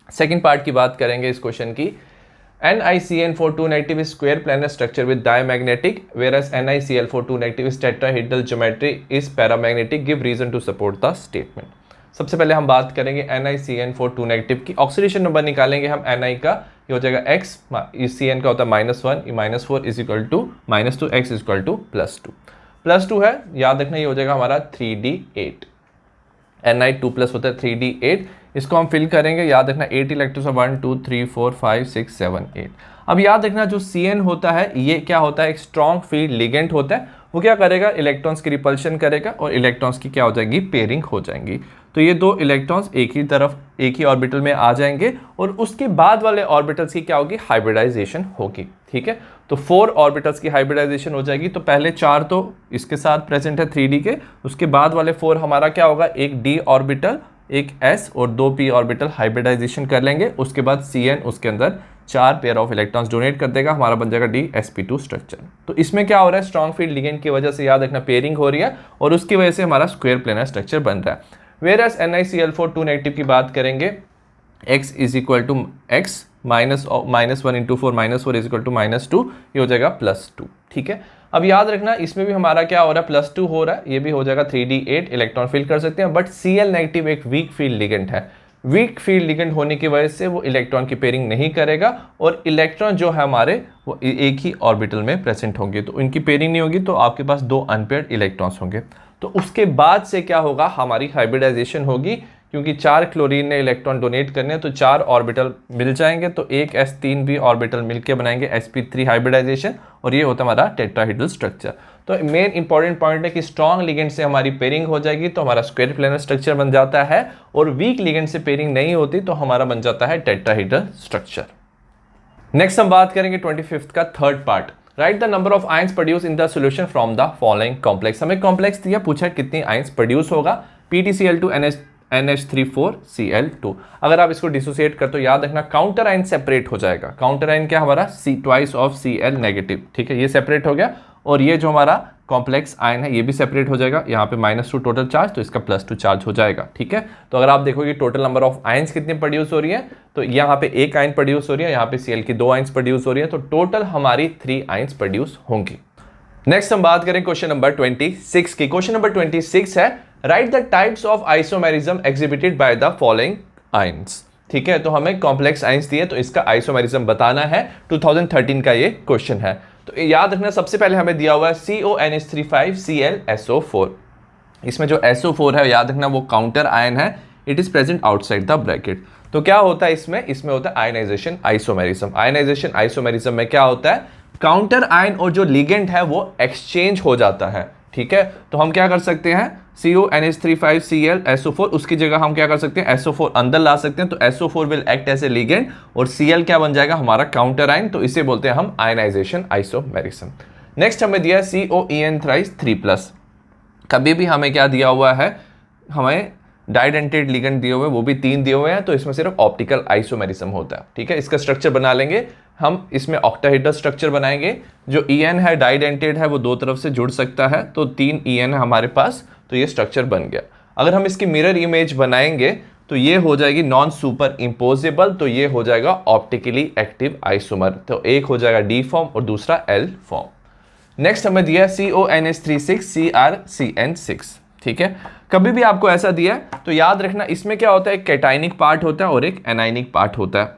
सेकेंड पार्ट की बात करेंगे इस क्वेश्चन की, NiCN4 2 negative is square planar structure with diamagnetic, whereas NiCl4 2 negative is tetrahedral geometry is paramagnetic. Give reason to support the statement. सबसे पहले हम बात करेंगे NiCN4 2 negative की। ऑक्सीडेशन नंबर निकालेंगे हम Ni का, ये हो जाएगा x, Cn का होता है -1, -4 is equal to -2, x is equal to +2। +2 है, याद रखना ये हो जाएगा हमारा 3d8। Ni 2+ होता है 3d8। इसको हम फिल करेंगे, याद रखना 8 इलेक्ट्रॉन्स 1 2 3 4 5 6 7 8। अब याद रखना जो Cn होता है ये क्या होता है, एक स्ट्रॉन्ग फील्ड लिगेंड होता है। वो क्या करेगा, इलेक्ट्रॉन्स की रिपल्शन करेगा और इलेक्ट्रॉन्स की क्या हो जाएगी, पेयरिंग हो जाएंगी। तो ये 2 इलेक्ट्रॉन्स एक ही तरफ एक ही ऑर्बिटल में आ जाएंगे, और उसके बाद वाले ऑर्बिटल्स की क्या होगी, हाइब्रिडाइजेशन होगी। ठीक है, तो 4 ऑर्बिटल्स की हाइब्रिडाइजेशन हो जाएगी। तो पहले 4 तो इसके साथ प्रेजेंट है 3d के, उसके बाद वाले 4 हमारा क्या होगा, एक d ऑर्बिटल, एक s और 2 p ऑर्बिटल हाइब्रिडाइजेशन कर लेंगे। उसके बाद Cn उसके अंदर 4 पेयर ऑफ इलेक्ट्रॉन्स डोनेट कर देगा, हमारा बन जाएगा dsp2 स्ट्रक्चर। तो इसमें क्या हो रहा है, स्ट्रॉन्ग फील्ड लिगेंड की वजह से याद रखना पेयरिंग हो रही है, और उसकी वजह से हमारा स्क्वायर प्लेनर स्ट्रक्चर बन रहा है। वेयरएज NiCl4 2 नेगेटिव की बात करेंगे, x is equal to x -1 into 4 -4 is equal to -2, ये हो जाएगा +2। ठीक है, अब याद रखना इसमें भी हमारा क्या हो रहा है, +2 हो रहा है, ये भी हो जाएगा 3d8 इलेक्ट्रॉन फिल कर सकते हैं। बट Cl नेगेटिव एक वीक फील्ड लिगेंड है, वीक फील्ड लिगेंड होने की वजह से वो इलेक्ट्रॉन की पेयरिंग नहीं करेगा, और इलेक्ट्रॉन जो है हमारे वो एक ही ऑर्बिटल में प्रेजेंट होंगे, तो इनकी पेयरिंग नहीं होगी, तो आपके पास 2 अनपेयर्ड इलेक्ट्रॉन्स होंगे। तो उसके बाद से क्या होगा, हमारी हाइब्रिडाइजेशन होगी, क्योंकि 4 क्लोरीन ने इलेक्ट्रॉन डोनेट करने हैं, तो 4 ऑर्बिटल मिल जाएंगे, तो एक s3 भी ऑर्बिटल मिलके बनाएंगे sp3 हाइब्रिडाइजेशन, और ये होता है हमारा टेट्राहेड्रल स्ट्रक्चर। तो मेन इंपॉर्टेंट पॉइंट है कि स्ट्रॉन्ग लिगेंड से हमारी पेयरिंग हो जाएगी तो हमारा स्क्वायर प्लेनर स्ट्रक्चर बन जाता है, और वीक लिगेंड से पेयरिंग नहीं होती तो हमारा बन जाता है टेट्राहेड्रल स्ट्रक्चर। नेक्स्ट हम बात करेंगे 25th का third part, right the number of ions produce in the solution from the following complex. हमें कॉम्प्लेक्स दिया, पूछा कितनी आयंस प्रोड्यूस होगा, PtCl2 NH3 4Cl2। अगर आप इसको डिसोसिएट कर तो याद रखना काउंटर आयन सेपरेट हो जाएगा। काउंटर आयन क्या हमारा ट्वाइस ऑफ Cl नेगेटिव, ठीक है, ये सेपरेट हो गया, और ये जो हमारा कॉम्प्लेक्स आयन है ये भी सेपरेट हो जाएगा। यहाँ पे -2 टोटल चार्ज, तो इसका +2 चार्ज हो जाएगा। ठीक है, तो अगर आप देखोगे टोटल नंबर ऑफ आयंस कितनी प्रोड्यूस हो रही है, तो यहाँ पे 1 आयन प्रोड्यूस हो रही है, यहाँ पे Cl की 2 आयंस प्रोड्यूस हो रही है, तो टोटल हमारी 3 आयंस प्रोड्यूस होंगी। नेक्स्ट हम बात करें क्वेश्चन नंबर 26 की। क्वेश्चन नंबर 26 है, write the types of isomerism exhibited by the following ions. ठीक है, तो हमें कॉम्प्लेक्स आयंस दिए, तो इसका आइसोमेरिज्म बताना है। 2013 का ये क्वेश्चन है। तो याद रखना सबसे पहले हमें दिया हुआ है CONH35Cl इसमें जो SO4 है याद रखना वो काउंटर आयन है, it is present outside the bracket. तो क्या होता है इसमें होता है आयनाइजेशन आइसोमेरिज्म। आयनाइजेशन आइसोमेरिज्म में क्या होता है, काउंटर आयन और जो लिगेंड है वो एक्सचेंज हो जाता है। ठीक है, तो हम क्या कर सकते हैं, CONH35Cl SO4, उसकी जगह हम क्या कर सकते हैं, SO4 अंदर ला सकते हैं, तो SO4 will act as a ligand, और Cl क्या बन जाएगा, हमारा काउंटर आयन, तो इसे बोलते हैं हम आयनाइजेशन आइसोमेरिज्म। नेक्स्ट हमें दिया है COEN3+। कभी भी हमें क्या दिया हुआ है, हमें डाइडेंटेड लिगेंड दिए हुए, वो भी 3 दिए हुए हैं, तो इसमें सिर्फ ऑप्टिकल आइसोमेरिज्म होता है। ठीक है, इसका स्ट्रक्चर बना लेंगे हम, इसमें ऑक्टाहेड्रल स्ट्रक्चर बनाएंगे। जो EN है डाइडेंटेड है, वो 2 तरफ से जुड़ सकता है, तो 3 EN है हमारे पास, तो ये स्ट्रक्चर बन गया। अगर हम इसकी मिरर इमेज बनाएंगे तो ये हो जाएगी नॉन सुपर इम्पोजेबल, तो ये हो जाएगा ऑप्टिकली एक्टिव आइसोमर। तो एक हो जाएगा डी फॉर्म और दूसरा एल फॉर्म। नेक्स्ट हमें दिया है CONH36 CrCN6। ठीक है, कभी भी आपको ऐसा दिया है तो याद रखना इसमें क्या होता है, एक कैटाइनिक पार्ट होता है और एक एनाइनिक पार्ट होता है।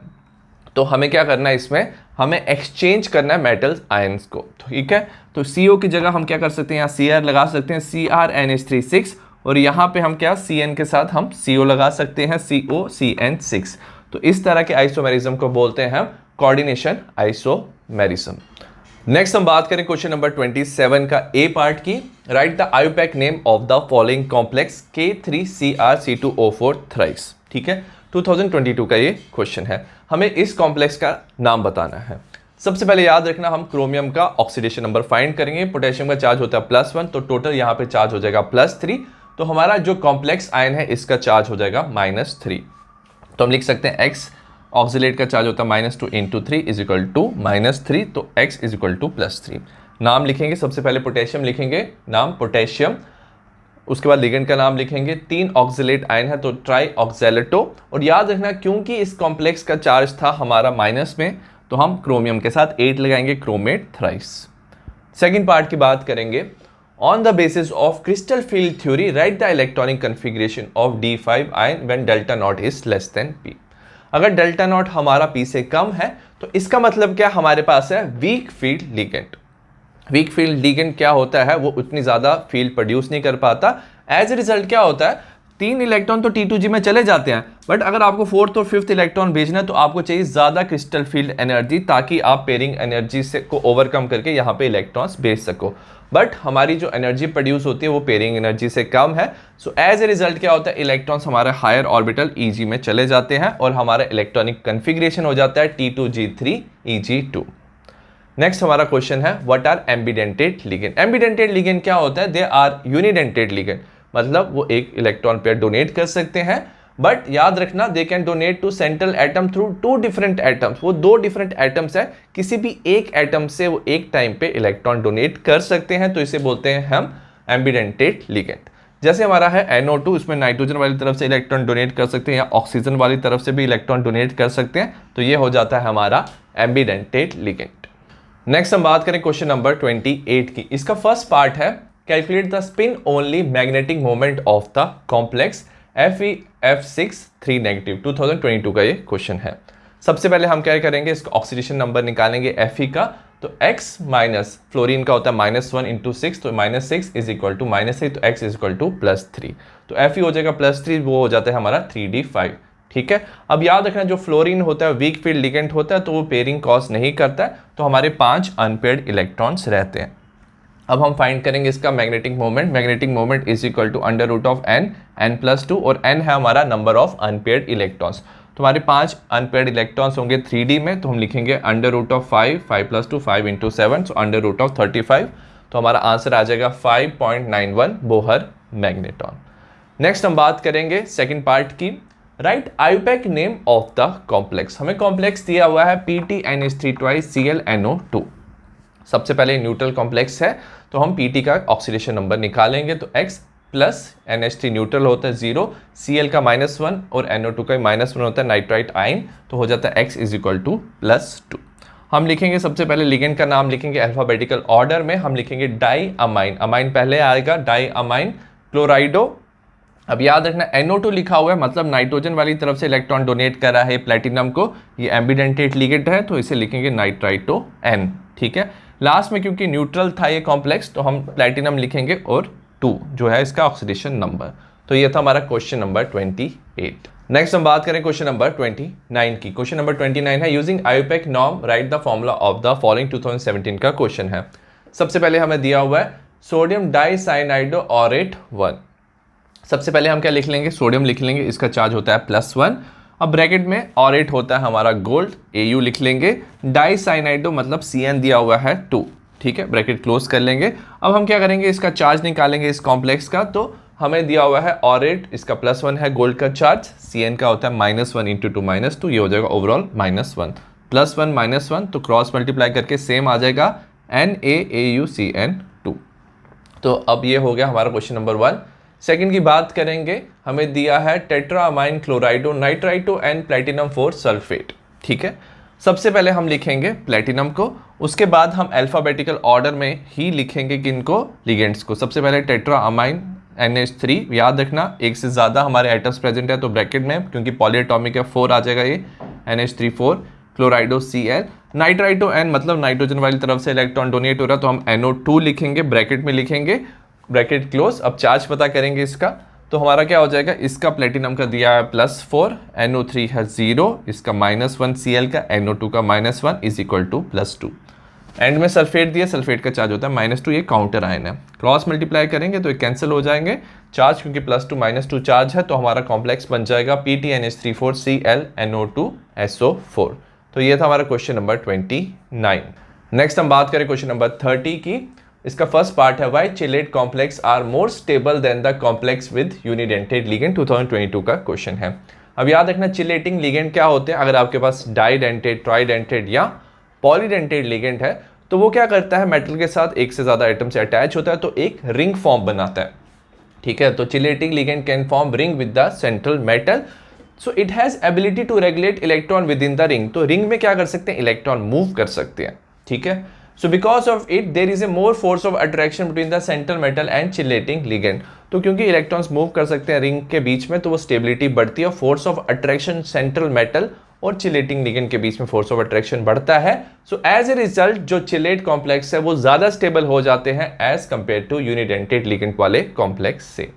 तो हमें क्या करना है, इसमें हमें एक्सचेंज करना है मेटल्स आयंस को। ठीक है, तो CO की जगह हम क्या कर सकते हैं, यहाँ Cr लगा सकते हैं CrNH36, और यहाँ पे हम क्या Cn के साथ हम CO लगा सकते हैं COCN6। तो इस तरह के आइसोमेरिज्म को बोलते हैं हम कोऑर्डिनेशन आइसोमेरिज्म। नेक्स्ट हम बात करें क्वेश्चन नंबर 27 का ए पार्ट की। Write the IUPAC name of the following complex K3CrC2O4 thrice. ठीक है, 2022 का ये क्वेश्चन है, हमें इस कॉम्प्लेक्स का नाम बताना है। सबसे पहले याद रखना हम क्रोमियम का ऑक्सीडेशन नंबर फाइंड करेंगे। पोटेशियम का चार्ज होता है +1, तो टोटल यहाँ पे चार्ज हो जाएगा +3। तो हमारा जो कॉम्प्लेक्स आयन है इसका चार्ज हो जाएगा -3। तो हम लिख सकते हैं X ऑक्सीलेट का चार्ज होता है -2 × 3 इज इक्वल टू -3, तो X इज इक्वल टू +3। नाम लिखेंगे, सबसे पहले पोटेशियम लिखेंगे, नाम पोटेशियम, उसके बाद लिगेंड का नाम लिखेंगे। 3 ऑक्सीलेट आयन है तो ट्राई ऑक्सैलेटो। और याद रखना क्योंकि इस कॉम्प्लेक्स का चार्ज था हमारा माइनस में, तो हम क्रोमियम के साथ 8 लगाएंगे, क्रोमेट थ्राइस। सेकेंड पार्ट की बात करेंगे। On the basis of crystal field theory right the electronic configuration of D5 ion when delta nought is less than P। अगर डेल्टा नॉट हमारा P से कम है तो इसका मतलब क्या, हमारे पास है week field ligand. Weak field ligand क्या होता है, वो उतनी ज़्यादा फील्ड प्रोड्यूस नहीं कर पाता। एज ए रिजल्ट क्या होता है, 3 इलेक्ट्रॉन तो T2G में चले जाते हैं, बट अगर आपको 4th और 5th इलेक्ट्रॉन भेजना है तो आपको चाहिए ज़्यादा क्रिस्टल फील्ड एनर्जी, ताकि आप पेयरिंग एनर्जी से को ओवरकम करके यहाँ पे इलेक्ट्रॉन्स भेज सको। बट हमारी जो एनर्जी प्रोड्यूस होती है वो पेयरिंग एनर्जी से कम है। सो एज ए रिजल्ट क्या होता है, इलेक्ट्रॉन्स हमारे हायर ऑर्बिटल EG में चले जाते हैं और हमारा इलेक्ट्रॉनिक कन्फिग्रेशन हो जाता है T2G3 EG2। नेक्स्ट हमारा क्वेश्चन है what are ambidentate ligand. Ambidentate ligand क्या होता है, दे आर यूनिडेंटेड लिगेंड, मतलब वो एक इलेक्ट्रॉन पेयर डोनेट कर सकते हैं, बट याद रखना they can donate to central atom through 2 different atoms. वो 2 डिफरेंट एटम्स है, किसी भी एक एटम से वो एक टाइम पे इलेक्ट्रॉन डोनेट कर सकते हैं, तो इसे बोलते हैं हम एम्बिडेंटेड लिगेंड। जैसे हमारा है NO2, इसमें नाइट्रोजन वाली तरफ से इलेक्ट्रॉन डोनेट कर सकते हैं या ऑक्सीजन वाली तरफ से भी इलेक्ट्रॉन डोनेट कर सकते हैं, तो ये हो जाता है हमारा एम्बिडेंटेड लिगेंड। नेक्स्ट हम बात करें क्वेश्चन नंबर 28 की। इसका फर्स्ट पार्ट है calculate the spin only magnetic moment of the complex FeF6 3-, 2022 का ये क्वेश्चन है। सबसे पहले हम क्या करेंगे, इसका ऑक्सीडेशन नंबर निकालेंगे Fe का। तो X माइनस फ्लोरीन का होता है -1 × 6, तो -6 इज इक्वल टू -3, तो X इज इक्वल टू +3। तो Fe हो जाएगा +3, वो हो जाता है हमारा 3D5। ठीक है, अब याद रखना जो फ्लोरीन होता है वीक फील्ड लिगेंड होता है, तो वो पेयरिंग कॉज नहीं करता है, तो हमारे 5 अनपेयर्ड इलेक्ट्रॉन्स रहते हैं। अब हम फाइंड करेंगे इसका magnetic moment. Magnetic moment is equal to √n n+2, और n है हमारा नंबर ऑफ अनपेयर्ड इलेक्ट्रॉन्स। तो हमारे 5 अनपेयर्ड इलेक्ट्रॉन्स होंगे 3D में, तो हम लिखेंगे √5, 5+2, 5 × 7, सो √35। तो हमारा आंसर आ जाएगा 5.91 बोहर मैग्नेट्रॉन। नेक्स्ट हम बात करेंगे सेकेंड पार्ट की। Right IUPAC name of the complex. हमें कॉम्प्लेक्स दिया हुआ है PTNH3 सबसे पहले न्यूट्रल कॉम्प्लेक्स है, तो हम PT का ऑक्सीडेशन नंबर निकालेंगे। तो X प्लस NH3 न्यूट्रल होता है 0, Cl का -1 और NO2 का -1 होता है नाइट्राइट आयन, तो हो जाता है X इज इक्वल टू +2। हम लिखेंगे सबसे पहले लिगेंड का नाम लिखेंगे अल्फाबेटिकल ऑर्डर में। हम लिखेंगे डाई अमाइन, अमाइन पहले आएगा, डाई अमाइन क्लोराइडो। अब याद रखना NO2 लिखा हुआ है, मतलब नाइट्रोजन वाली तरफ से इलेक्ट्रॉन डोनेट कर रहा है प्लेटिनम को, ये एम्बिडेंटेड लिगेंड है, तो इसे लिखेंगे नाइट्राइटो N। ठीक है, लास्ट में क्योंकि न्यूट्रल था ये कॉम्प्लेक्स, तो हम प्लेटिनम लिखेंगे और 2 जो है इसका ऑक्सीडेशन नंबर। तो ये था हमारा क्वेश्चन नंबर 28। नेक्स्ट हम बात करें क्वेश्चन नंबर 29 की। क्वेश्चन नंबर 29 है using IUPAC norm right the formula of the following. 2017 का क्वेश्चन है। सबसे पहले हमें दिया हुआ है सोडियम डाइसाइनाइडो ऑरेट 1। सबसे पहले हम क्या लिख लेंगे, सोडियम लिख लेंगे, इसका चार्ज होता है +1। अब ब्रैकेट में ऑरेट होता है हमारा गोल्ड, Au लिख लेंगे। डाइसाइनाइडो मतलब Cn दिया हुआ है 2। ठीक है, ब्रैकेट क्लोज कर लेंगे। अब हम क्या करेंगे, इसका चार्ज निकालेंगे इस कॉम्प्लेक्स का। तो हमें दिया हुआ है ऑरेट, इसका +1 है गोल्ड का चार्ज, Cn का होता है -1 × 2 -2, ये हो जाएगा ओवरऑल -1 +1 -1, तो क्रॉस मल्टीप्लाई करके सेम आ जाएगा NaAuCN2। तो अब ये हो गया हमारा क्वेश्चन नंबर 1। सेकंड की बात करेंगे, हमें दिया है टेट्रामाइन क्लोराइडो नाइट्राइटो एंड प्लेटिनम 4 सल्फेट। ठीक है, सबसे पहले हम लिखेंगे प्लेटिनम को, उसके बाद हम अल्फाबेटिकल ऑर्डर में ही लिखेंगे किनको, लिगेंड्स को। सबसे पहले टेट्रामाइन NH3, याद रखना एक से ज़्यादा हमारे एटम्स प्रेजेंट है तो ब्रैकेट में, क्योंकि पॉलीएटॉमिक है 4 आ जाएगा ये, NH3 क्लोराइडो Cl, नाइट्राइटो N मतलब नाइट्रोजन वाली तरफ से इलेक्ट्रॉन डोनेट हो रहा है तो हम NO2 लिखेंगे, ब्रैकेट में लिखेंगे, ब्रैकेट क्लोज। अब चार्ज पता करेंगे इसका, तो हमारा क्या हो जाएगा, इसका प्लेटिनम का दिया है +4, NO3 है 0, इसका -1, Cl का NO2 का -1 इज इक्वल टू +2। एंड में सल्फेट दिया, सल्फेट का चार्ज होता है -2, ये काउंटर आयन है, क्रॉस मल्टीप्लाई करेंगे तो ये कैंसिल हो जाएंगे चार्ज, क्योंकि +2 -2 चार्ज है तो हमारा कॉम्प्लेक्स बन जाएगा PTNH34 Cl NO2 SO4। तो ये था हमारा क्वेश्चन नंबर 29। नेक्स्ट हम बात करें क्वेश्चन नंबर 30 की। इसका फर्स्ट पार्ट है why chelate complex are more stable than the complex with unidentate ligand, 2022 का क्वेश्चन है। अब याद रखना चिलेटिंग लिगेंड क्या होते हैं, अगर आपके पास डाइडेंटेड, ट्राइडेंटेड या पॉलीडेंटेड लिगेंड है तो वो क्या करता है, मेटल के साथ एक से ज्यादा एटम से अटैच होता है तो एक रिंग फॉर्म बनाता है। ठीक है, तो chelating ligand can form ring with the central metal, so it has ability to regulate electron within the ring. तो रिंग में क्या कर सकते हैं, इलेक्ट्रॉन मूव कर सकते हैं। ठीक है, so because of it there is a more force of attraction between the central metal and chelating ligand। तो क्योंकि इलेक्ट्रॉन्स मूव कर सकते हैं रिंग के बीच में तो वो स्टेबिलिटी बढ़ती है, force of attraction central metal और चिलेटिंग लिगेंड के बीच में फोर्स ऑफ अट्रैक्शन बढ़ता है। सो एज ए रिजल्ट जो चिलेट कॉम्प्लेक्स है वो ज्यादा स्टेबल हो जाते हैं as compare to unidentate ligand वाले कॉम्प्लेक्स से।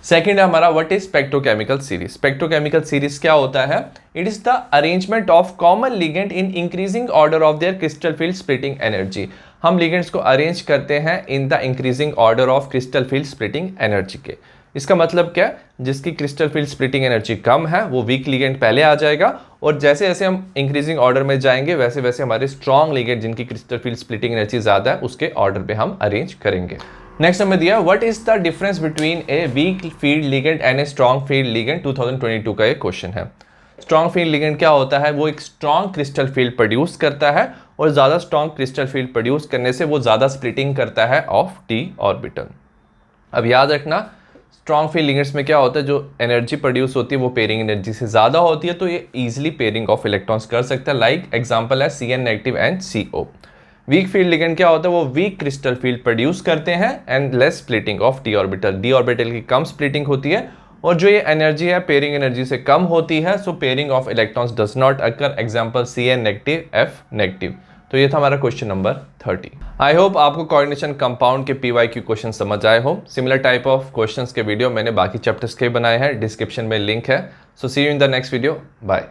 सेकेंड है हमारा what is spectrochemical series. Spectrochemical series क्या होता है, it is the arrangement of common ligand in increasing order of their crystal field splitting energy. हम लिगेंड्स को अरेंज करते हैं in the increasing order of crystal field splitting energy के। इसका मतलब क्या, जिसकी क्रिस्टल फील्ड स्प्लिटिंग एनर्जी कम है वो वीक लिगेंड पहले आ जाएगा, और जैसे जैसे हम इंक्रीजिंग ऑर्डर में जाएंगे वैसे वैसे हमारे स्ट्रॉन्ग लिगेंड जिनकी क्रिस्टल फील्ड स्प्लिटिंग एनर्जी ज्यादा है उसके ऑर्डर पे हम अरेंज करेंगे। नेक्स्ट हमें दिया what is the difference between a week field ligand and a strong field ligand, 2022 का एक क्वेश्चन है। स्ट्रॉन्ग फील्ड लिगेंड क्या होता है, वो एक स्ट्रॉन्ग क्रिस्टल फील्ड प्रोड्यूस करता है, और ज्यादा स्ट्रॉन्ग क्रिस्टल फील्ड प्रोड्यूस करने से वो ज्यादा स्प्लिटिंग करता है ऑफ d ऑर्बिटल। अब याद रखना स्ट्रॉन्ग फील्ड लिगेंड्स में क्या होता है, जो एनर्जी प्रोड्यूस होती है वो पेयरिंग एनर्जी से ज्यादा होती है तो ये इजिली पेयरिंग ऑफ इलेक्ट्रॉन्स कर सकता है। लाइक एग्जांपल है Cn negative and CO। Week field ligand क्या होता है, वो वीक क्रिस्टल फील्ड प्रोड्यूस करते हैं and less splitting of d orbital. d orbital की कम स्प्लिटिंग होती है और जो ये एनर्जी है पेयरिंग एनर्जी से कम होती है, so pairing of electrons does not occur. Example Cn negative F negative. तो ये था हमारा क्वेश्चन नंबर 30। आई होप आपको कोऑर्डिनेशन कंपाउंड के PYQ क्वेश्चन समझ आए हो। सिमिलर टाइप ऑफ क्वेश्चंस के वीडियो मैंने बाकी चैप्टर्स के बनाए हैं, डिस्क्रिप्शन में लिंक है। So see you in the next video, bye.